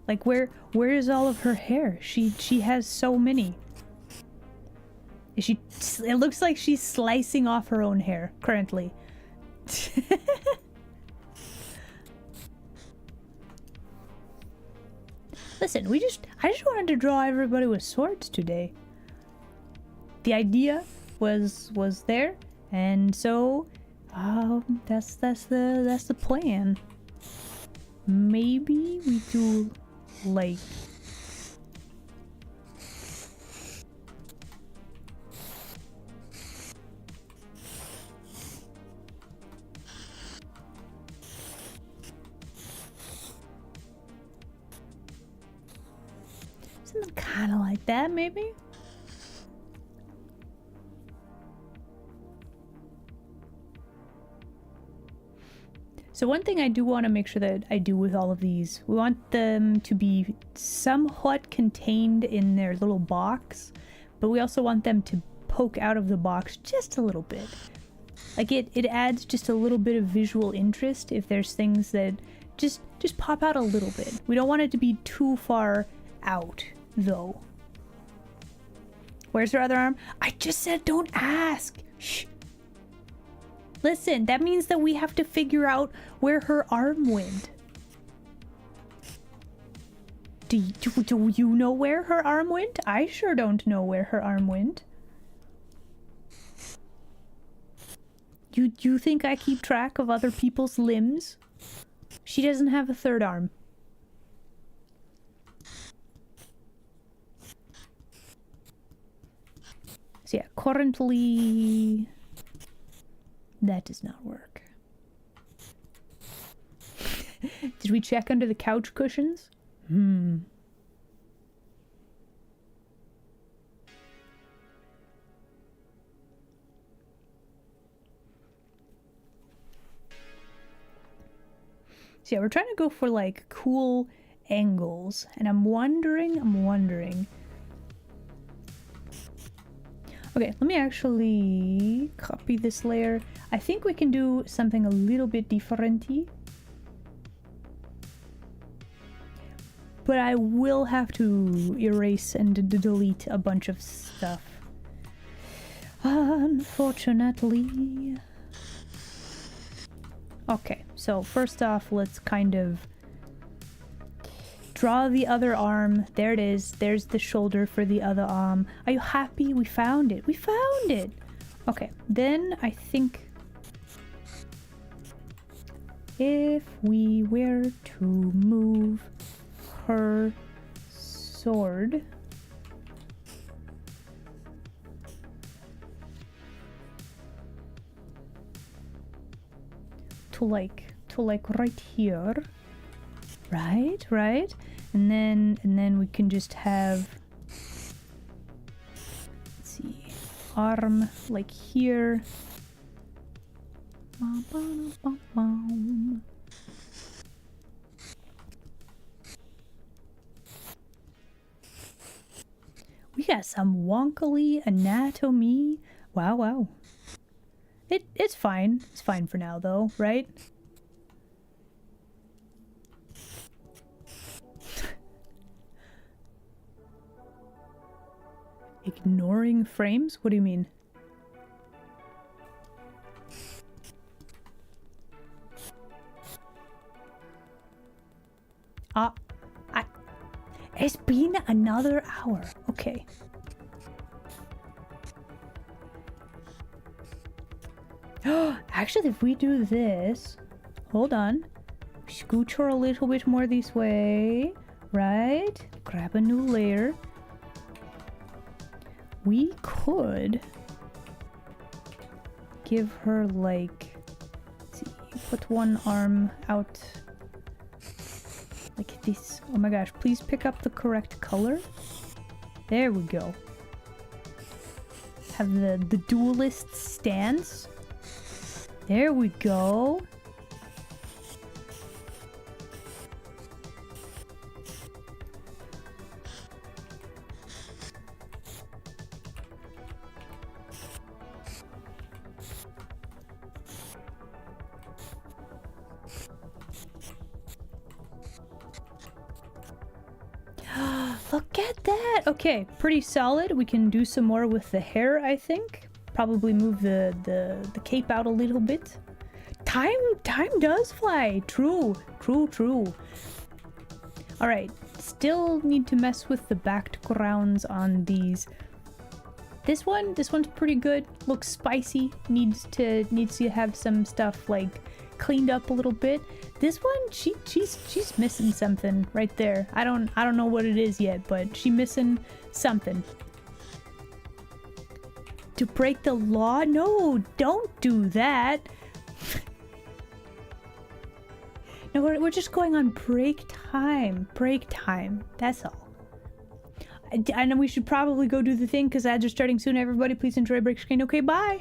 Like where is all of her hair? She has so many. It looks like she's slicing off her own hair currently. Listen, I just wanted to draw everybody with swords today. The idea was there, and so that's the plan. Maybe we do like something kind of like that, maybe. So one thing I do want to make sure that I do with all of these, we want them to be somewhat contained in their little box, but we also want them to poke out of the box just a little bit. Like it adds just a little bit of visual interest if there's things that just pop out a little bit. We don't want it to be too far out, though. Where's her other arm? I just said don't ask. Shh. Listen, that means that we have to figure out where her arm went. Do you know where her arm went? I sure don't know where her arm went. You think I keep track of other people's limbs? She doesn't have a third arm. So yeah, currently that does not work. Did we check under the couch cushions? So yeah, we're trying to go for like cool angles, and I'm wondering. Okay, let me actually copy this layer. I think we can do something a little bit different-y. But I will have to erase and delete a bunch of stuff. Unfortunately. Okay, so first off, let's kind of draw the other arm. There it is. There's the shoulder for the other arm. Are you happy? We found it. We found it. Okay, then I think if we were to move her sword to like right here, right, and then we can just have, let's see, arm like here. We got some wonkily anatomy. Wow. It's fine. It's fine for now, though, right? Ignoring frames? What do you mean? It's been another hour. Okay. Actually, if we do this, hold on, scooch her a little bit more this way, right? Grab a new layer. We could give her like, let's see, put one arm out like this. Oh my gosh, please pick up the correct color. There we go. Have the duelist stance. There we go. Look at that! Okay, pretty solid. We can do some more with the hair, I think. Probably move the cape out a little bit. Time does fly. True. Alright, still need to mess with the backgrounds on these. This one's pretty good. Looks spicy. Needs to have some stuff like cleaned up a little bit. This one, she's missing something right there. I don't know what it is yet, but she's missing something. To break the law? No, don't do that. No, we're just going on break time. Break time. That's all. I know we should probably go do the thing because ads are starting soon. Everybody, please enjoy break screen. Okay, bye.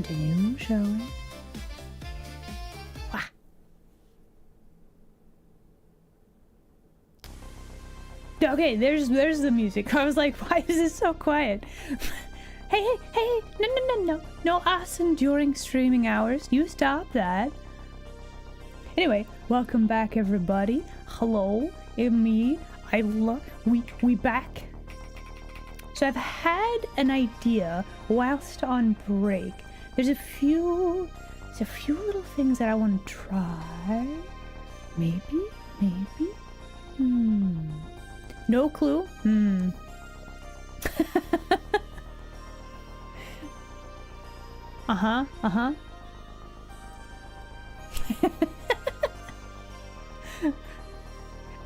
continue, shall we? Wah. Okay, there's the music. I was like, why is this so quiet? Hey, no us during streaming hours. You stop that. Anyway, welcome back, everybody. Hello, it's me. We back. So I've had an idea whilst on break. There's a few little things that I want to try. Maybe. No clue. Uh-huh.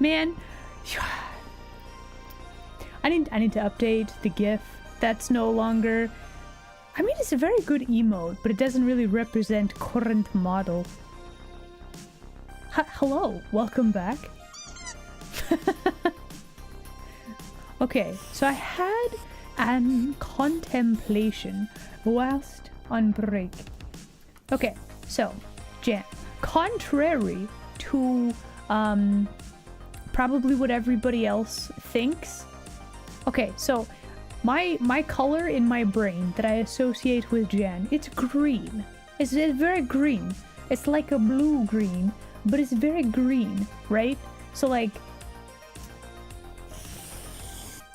Man, I need to update the GIF. That's no longer. I mean, it's a very good emote, but it doesn't really represent current model. Hello, welcome back. Okay, so I had an contemplation whilst on break. Okay, so Jan, contrary to probably what everybody else thinks. Okay, so my color in my brain that I associate with Jan, it's green. It's very green. It's like a blue green, but it's very green, right? So like,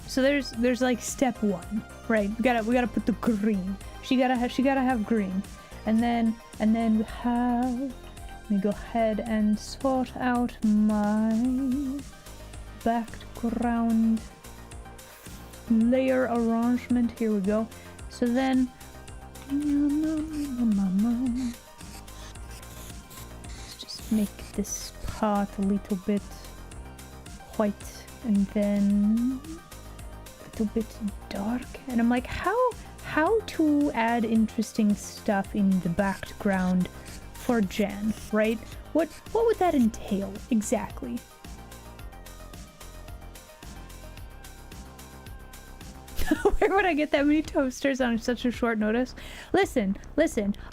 so there's like step one, right? We gotta put the green. She gotta have green, and then we have. Let me go ahead and sort out my background layer arrangement. Here we go. So then, let's just make this part a little bit white, and then a little bit dark. And I'm like, how to add interesting stuff in the background for Jan, right? What would that entail exactly? Where would I get that many toasters on such a short notice? Listen,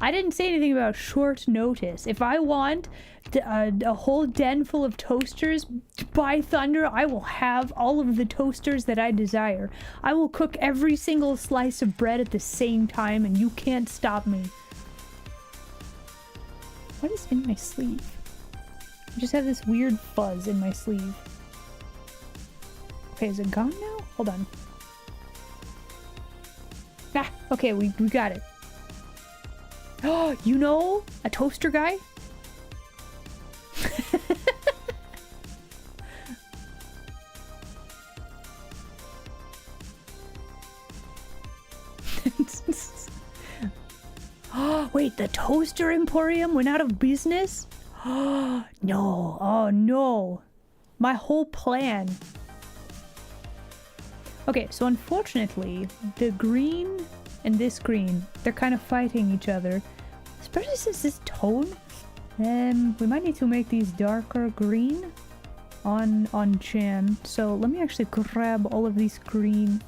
I didn't say anything about short notice. If I want a whole den full of toasters, by thunder, I will have all of the toasters that I desire. I will cook every single slice of bread at the same time, and you can't stop me. What is in my sleeve? I just have this weird fuzz in my sleeve. Okay, is it gone now? Hold on. Ah, okay, we got it. Oh, you know a toaster guy? Oh, wait, the Toaster Emporium went out of business? Oh, no. Oh, no. My whole plan. Okay, so unfortunately, the green and this green, they're kind of fighting each other. Especially since this tone. We might need to make these darker green on Jan. So let me actually grab all of these green.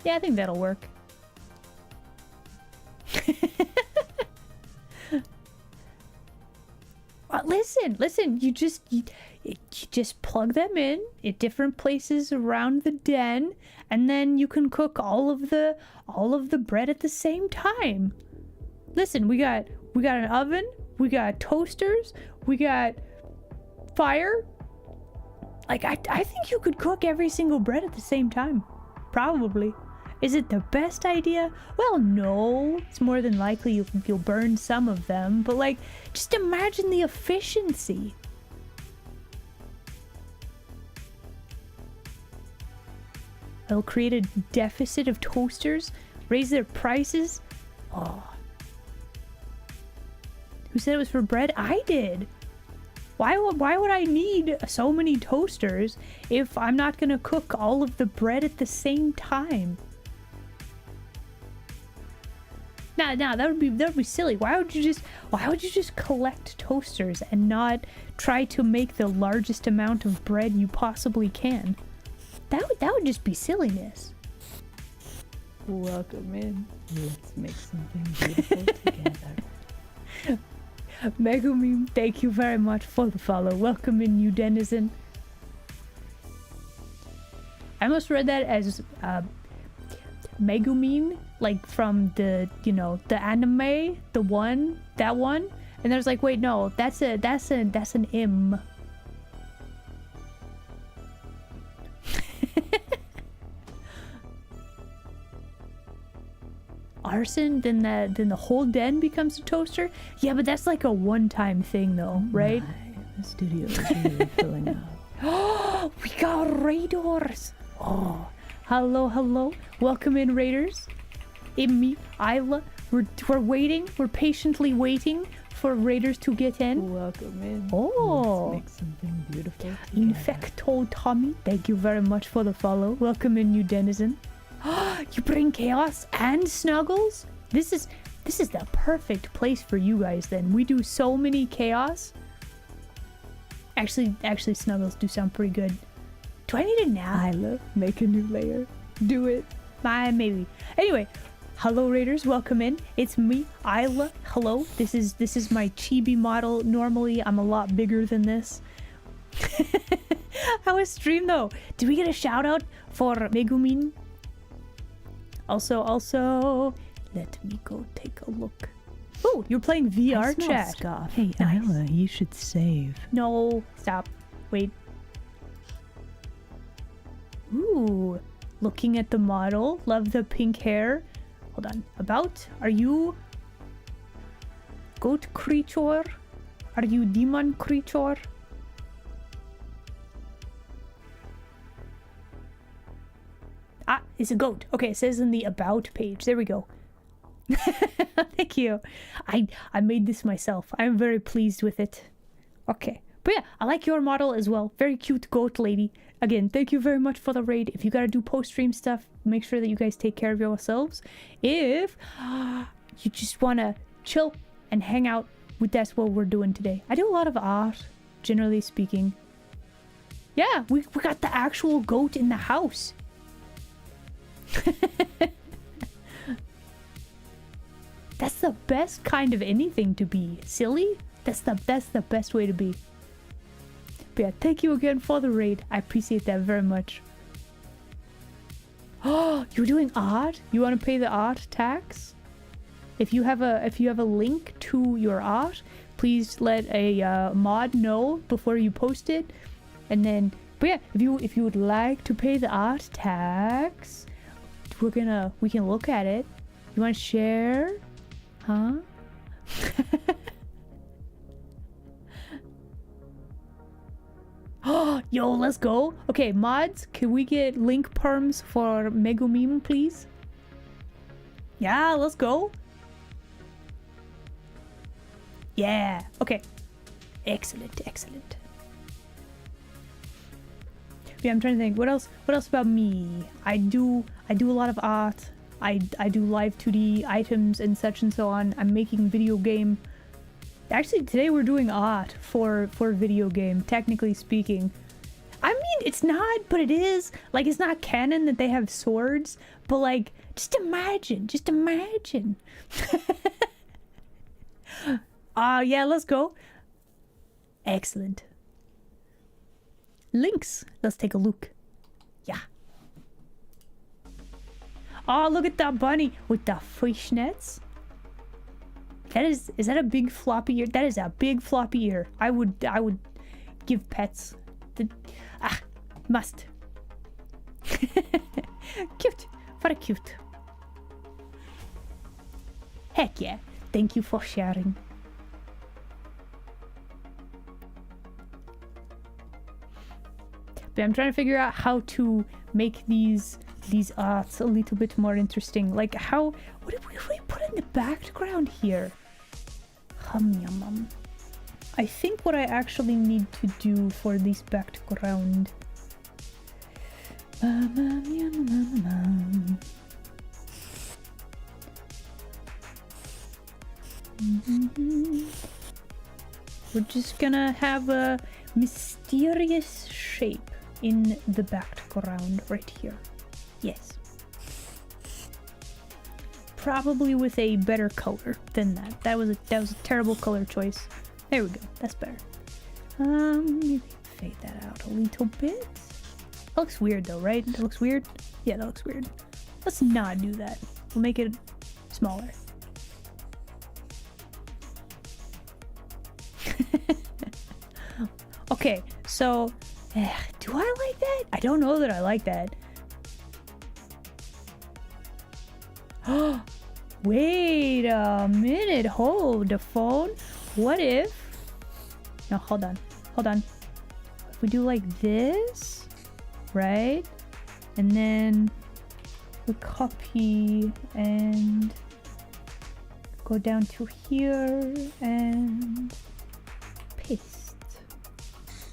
Yeah, I think that'll work. Listen, you just plug them in at different places around the den, and then you can cook all of the bread at the same time. Listen, we got an oven, we got toasters, we got fire. Like I think you could cook every single bread at the same time. Probably. Is it the best idea? Well, no. It's more than likely you'll burn some of them, but like, just imagine the efficiency. It'll create a deficit of toasters, raise their prices. Oh. Who said it was for bread? I did. Why would I need so many toasters if I'm not gonna cook all of the bread at the same time? No, that would be silly. Why would you just collect toasters and not try to make the largest amount of bread you possibly can? That would just be silliness. Welcome in. Let's make something beautiful together. Megumi, thank you very much for the follow. Welcome in, new denizen. I almost read that as Megumin, like from the, you know, the anime, that one. And there's like, wait, no, that's an M. Arson, then the whole den becomes a toaster. Yeah, but that's like a one-time thing, though, right? The studio is really filling up. Oh, we got raiders. Oh, hello. Welcome in, raiders. Me, Isla. We're waiting. We're patiently waiting for raiders to get in. Welcome in. Oh. Let's make something beautiful together. Infecto Tommy, thank you very much for the follow. Welcome in, new denizen. You bring chaos and snuggles? This is the perfect place for you guys then. We do so many chaos. Actually snuggles do sound pretty good. Do I need a nap? Isla, make a new layer. Do it. Maybe. Anyway, hello raiders, welcome in. It's me, Isla. Hello. This is my chibi model. Normally I'm a lot bigger than this. How was stream though? Did we get a shout out for Megumin? Also, let me go take a look. Oh, you're playing VR I smell chat. scuff. Hey, Nice. Isla, Isla, you should save. No, stop. Wait. Ooh, looking at the model. Love the pink hair. Hold on. About? Are you goat creature? Are you demon creature? Ah, it's a goat. Okay, it says in the about page. There we go. Thank you. I made this myself. I'm very pleased with it. Okay. But yeah, I like your model as well. Very cute goat lady. Again, thank you very much for the raid. If you gotta do post-stream stuff, make sure that you guys take care of yourselves. If you just wanna chill and hang out, that's what we're doing today. I do a lot of art, generally speaking. Yeah, we got the actual goat in the house. That's the best kind of anything to be. Silly? That's the best way to be. But yeah, thank you again for the raid. I appreciate that very much. Oh, you're doing art? You want to pay the art tax? If you have a link to your art, please let a mod know before you post it. And then, but yeah, if you would like to pay the art tax, we can look at it. You want to share? Huh? Oh, yo, let's go. Okay, mods, can we get link perms for Megumin, please? Yeah, let's go. Yeah, okay. Excellent. Yeah, I'm trying to think. What else about me? I do a lot of art. I do live 2D items and such and so on. I'm making video game. Actually, today we're doing art for video game, technically speaking. I mean, it's not, but it is. Like, it's not canon that they have swords, but like, just imagine. Yeah, let's go. Excellent. Links. Let's take a look. Yeah. Oh, look at that bunny with the fishnets. Is that a big floppy ear? That is a big floppy ear. I would give pets. Must. Cute. Very cute. Heck yeah. Thank you for sharing. But I'm trying to figure out how to make these arts a little bit more interesting. Like what did we put in the background here? Yum. I think what I actually need to do for this background. We're just gonna have a mysterious shape in the background right here. Yes. probably with a better color than that. That was a terrible color choice. There we go. That's better. Maybe fade that out a little bit. That looks weird though, right? That looks weird? Yeah, that looks weird. Let's not do that. We'll make it smaller. Okay, so do I like that? I don't know that I like that. Wait a minute. Hold the phone. What if... No, hold on. Hold on. If we do like this, right? And then we copy and go down to here and paste.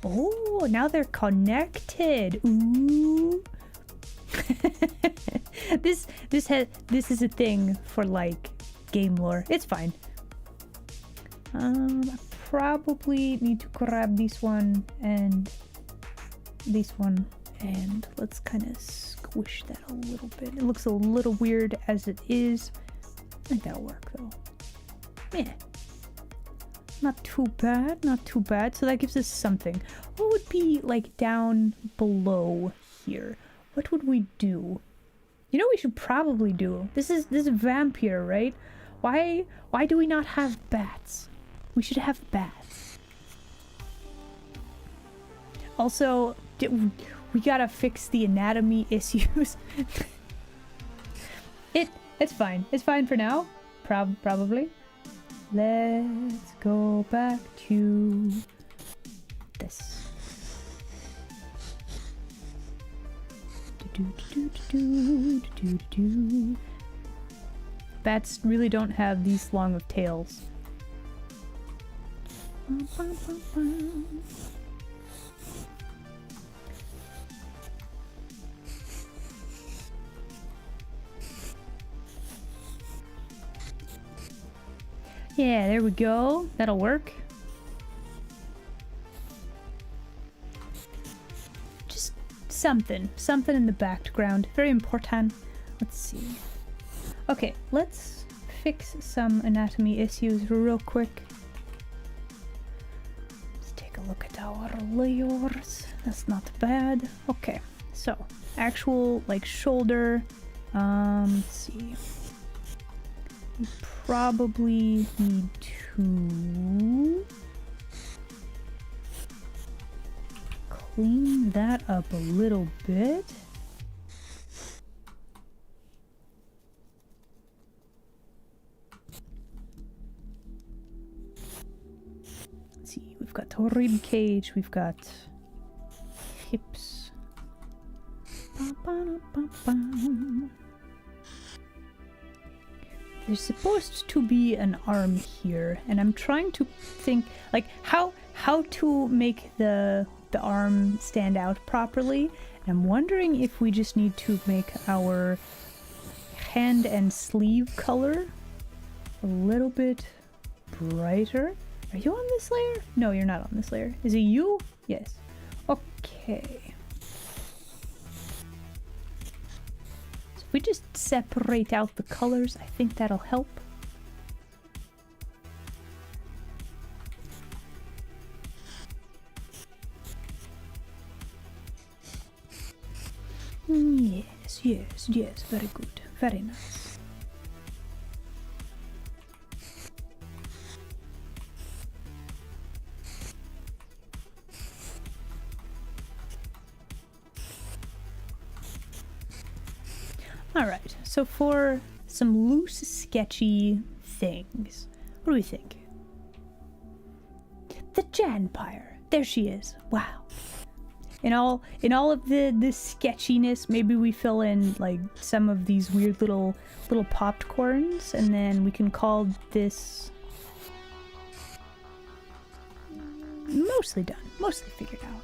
Oh, now they're connected. Ooh. This is a thing for like game lore. It's fine. I probably need to grab this one and this one, and let's kind of squish that a little bit. It looks a little weird as it is. I think that'll work though. Yeah. Not too bad, not too bad. So that gives us something. What would be like down below here? What would we do? You know what we should probably do? This is vampire, right? Why do we not have bats? We should have bats. Also, we gotta fix the anatomy issues. It's fine. It's fine for now. Probably. Let's go back to this. Bats really don't have these long of tails. Yeah, there we go. That'll work. Just something in the background. Very important. Let's see. Okay, let's fix some anatomy issues real quick. Let's take a look at our layers. That's not bad. Okay, so actual like shoulder. Let's see. We probably need to clean that up a little bit. Let's see, we've got rib cage, we've got hips. Ba-ba-da-ba-bam. There's supposed to be an arm here, and I'm trying to think like how to make the arm stand out properly. And I'm wondering if we just need to make our hand and sleeve color a little bit brighter. Are you on this layer? No, you're not on this layer. Is it you? Yes. Okay. If we just separate out the colors, I think that'll help. Yes, yes, yes, very good, very nice. Alright, so for some loose, sketchy things, what do we think? The Janpire! There she is. Wow. In all of this sketchiness, maybe we fill in like some of these weird little popped corns, and then we can call this mostly done, mostly figured out.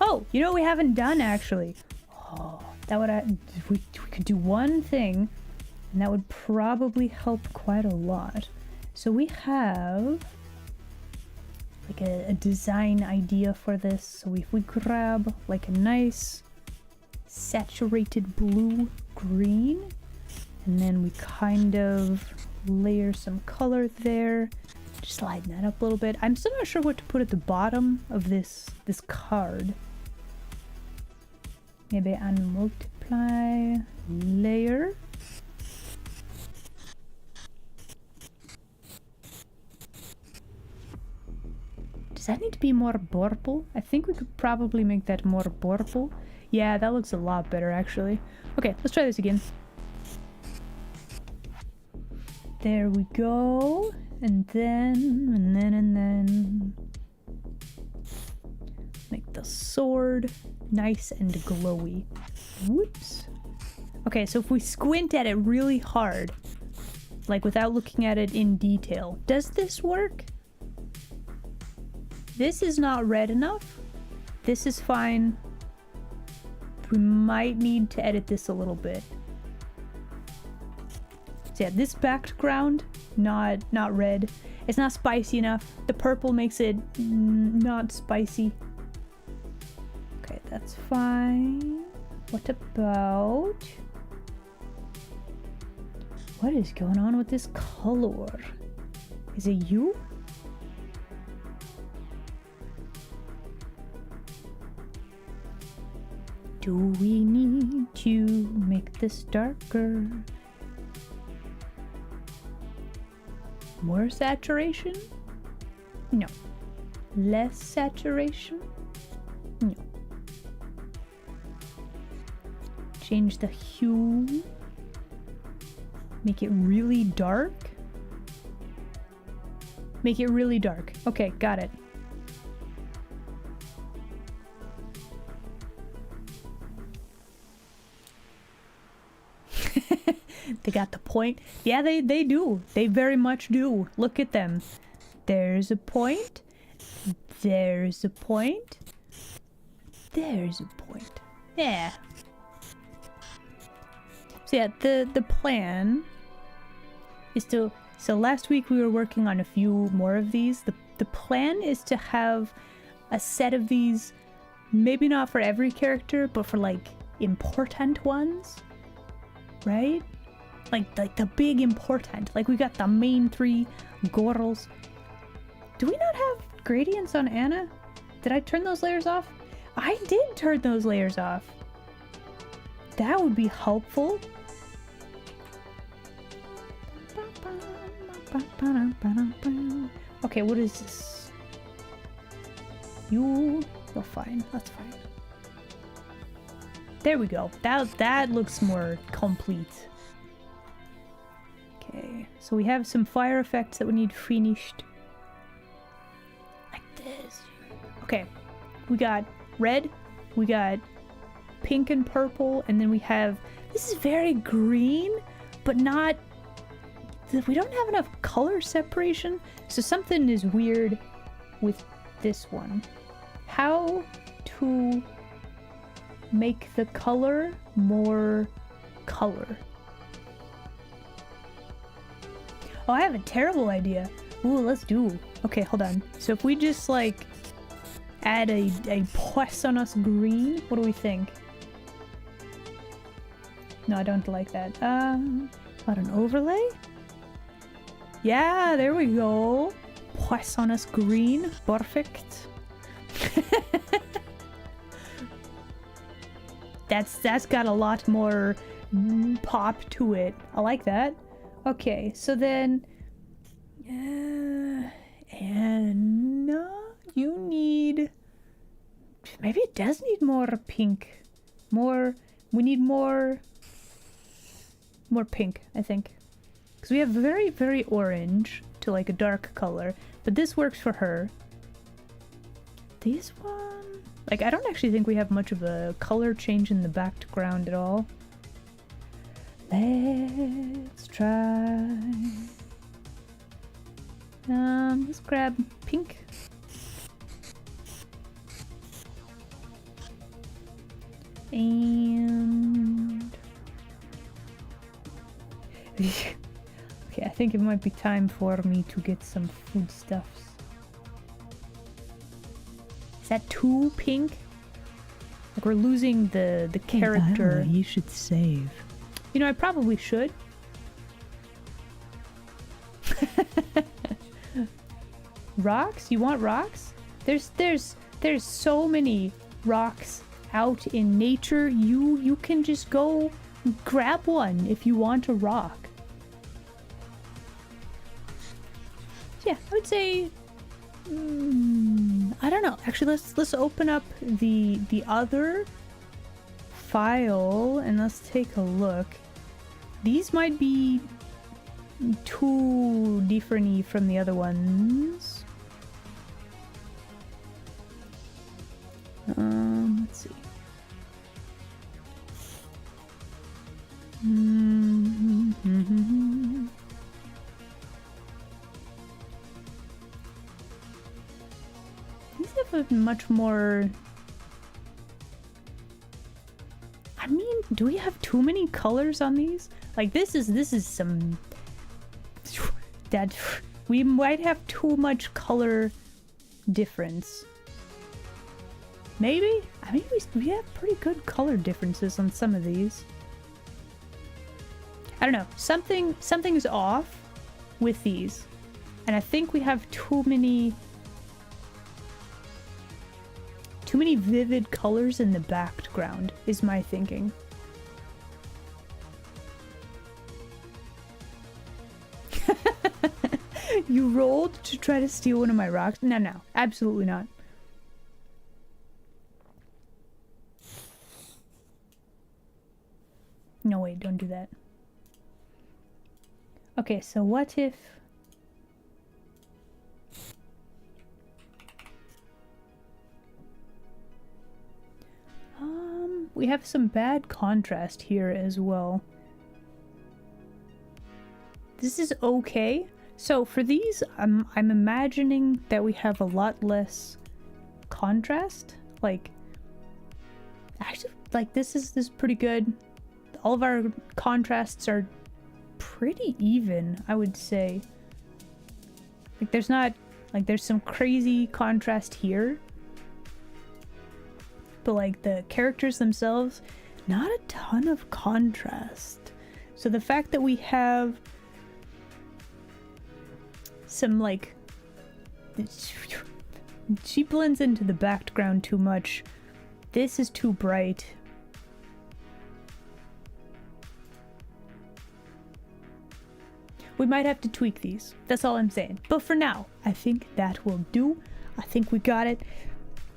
Oh, you know what we haven't done actually? Oh, that would we could do one thing, and that would probably help quite a lot. So we have like a design idea for this. So if we grab like a nice saturated blue green, and then we kind of layer some color there, just slide that up a little bit. I'm still not sure what to put at the bottom of this card. Maybe unmultiply layer. Does that need to be more purple? I think we could probably make that more purple. Yeah, that looks a lot better actually. Okay, let's try this again. There we go. And then make the sword nice and glowy. Whoops. Okay, so if we squint at it really hard, like without looking at it in detail, does this work? This is not red enough. This is fine. We might need to edit this a little bit. So yeah, this background, not red. It's not spicy enough. The purple makes it not spicy. Okay, that's fine. What about... What is going on with this color? Is it you? Do we need to make this darker? More saturation? No. Less saturation? No. Change the hue. Make it really dark? Make it really dark. Okay, got it. They got the point. Yeah, they do. They very much do. Look at them. There's a point. There's a point. There's a point. Yeah. So yeah, the plan is to... So last week we were working on a few more of these. The plan is to have a set of these, maybe not for every character, but for like important ones. Right? Like the big important. Like we got the main three girls. Do we not have gradients on Anna? Did I turn those layers off? I did turn those layers off. That would be helpful. Okay, what is this? You're fine. That's fine. There we go. That looks more complete. Okay, so we have some fire effects that we need finished. Like this. Okay, we got red, we got pink and purple, and then we have... This is very green, but not... We don't have enough color separation, so something is weird with this one. How to make the color more color? Oh, I have a terrible idea. Ooh, let's do. Okay, hold on. So if we just like add a poisonous green, what do we think? No, I don't like that. What, an overlay? Yeah, there we go. Poisonous green, perfect. That's got a lot more pop to it. I like that. Okay, so then, and you need, maybe it does need more pink. We need more pink, I think. Because we have very, very orange to like a dark color, but this works for her. This one, like I don't actually think we have much of a color change in the background at all. Let's try. Let's grab pink. And Okay, I think it might be time for me to get some foodstuffs. Is that too pink? Like we're losing the character. You should save. You know, I probably should. Rocks? You want rocks? There's so many rocks out in nature. You can just go grab one if you want a rock. Yeah, I would say I don't know. Actually, let's open up the other file and let's take a look. These might be too different-y from the other ones. Let's see. These have a much more... I mean, do we have too many colors on these? Like this is some... that we might have too much color difference. Maybe? I mean, we have pretty good color differences on some of these. I don't know. Something's off with these. And I think we have too many vivid colors in the background, is my thinking. You rolled to try to steal one of my rocks? No, absolutely not. No, wait, don't do that. Okay, so what if... we have some bad contrast here as well. This is okay. So for these, I'm imagining that we have a lot less contrast. Like, actually, like this is pretty good. All of our contrasts are pretty even, I would say. Like there's not, like there's some crazy contrast here. But like the characters themselves, not a ton of contrast. So the fact that we have some like, she blends into the background too much. This is too bright. We might have to tweak these. That's all I'm saying. But for now, I think that will do. I think we got it.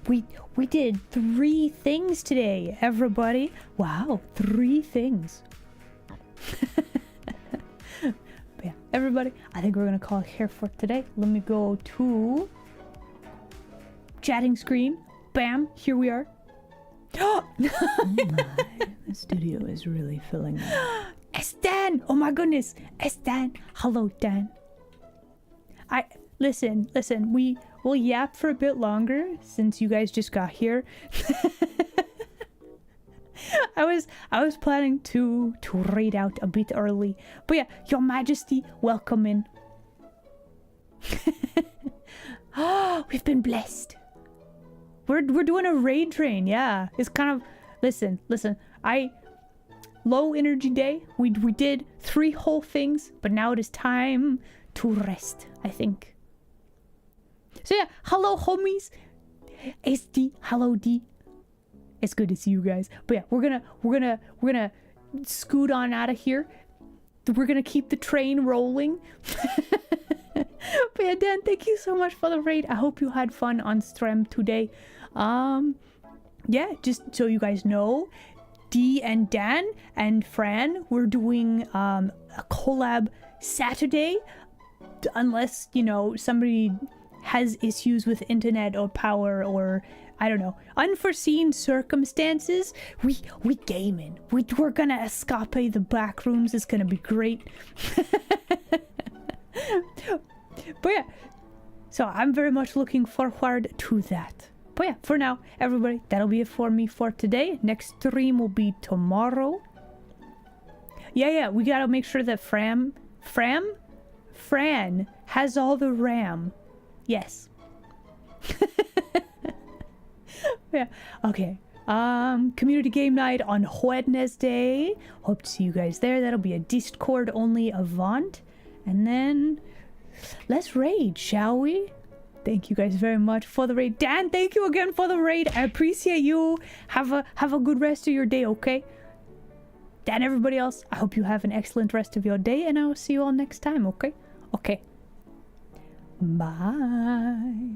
We did 3 things today, everybody. Wow, 3 things. But yeah, everybody, I think we're gonna call it here for today. Let me go to chatting screen. Bam, here we are. Oh my, the studio is really filling up. It's Dan! Oh my goodness, it's Dan. Hello, Dan. Listen, we'll yap for a bit longer since you guys just got here. I was planning to raid out a bit early. But yeah, Your Majesty, welcome in. Oh, we've been blessed. We're doing a raid train, yeah. It's kind of listen, low energy day. We did 3 whole things, but now it is time to rest, I think. So yeah, hello homies. SD, hello D. It's good to see you guys. But yeah, we're gonna scoot on out of here. We're gonna keep the train rolling. But yeah, Dan, thank you so much for the raid. I hope you had fun on stream today. Yeah, just so you guys know, D and Dan and Fran, we're doing a collab Saturday, unless, you know, somebody has issues with internet or power or I don't know, unforeseen circumstances. We gaming. We're gonna escape the back rooms. It's gonna be great. But yeah, so I'm very much looking forward to that. But yeah, for now, everybody, that'll be it for me for today. Next stream will be tomorrow. Yeah, we gotta make sure that Fran has all the RAM. Yes. Yeah, okay. Community game night on Wednesday. Hope to see you guys there. That'll be a Discord only event. And then let's raid, shall we? Thank you guys very much for the raid. Dan, thank you again for the raid. I appreciate you. Have a good rest of your day, okay? Dan, everybody else, I hope you have an excellent rest of your day, and I will see you all next time, okay? Okay. Bye.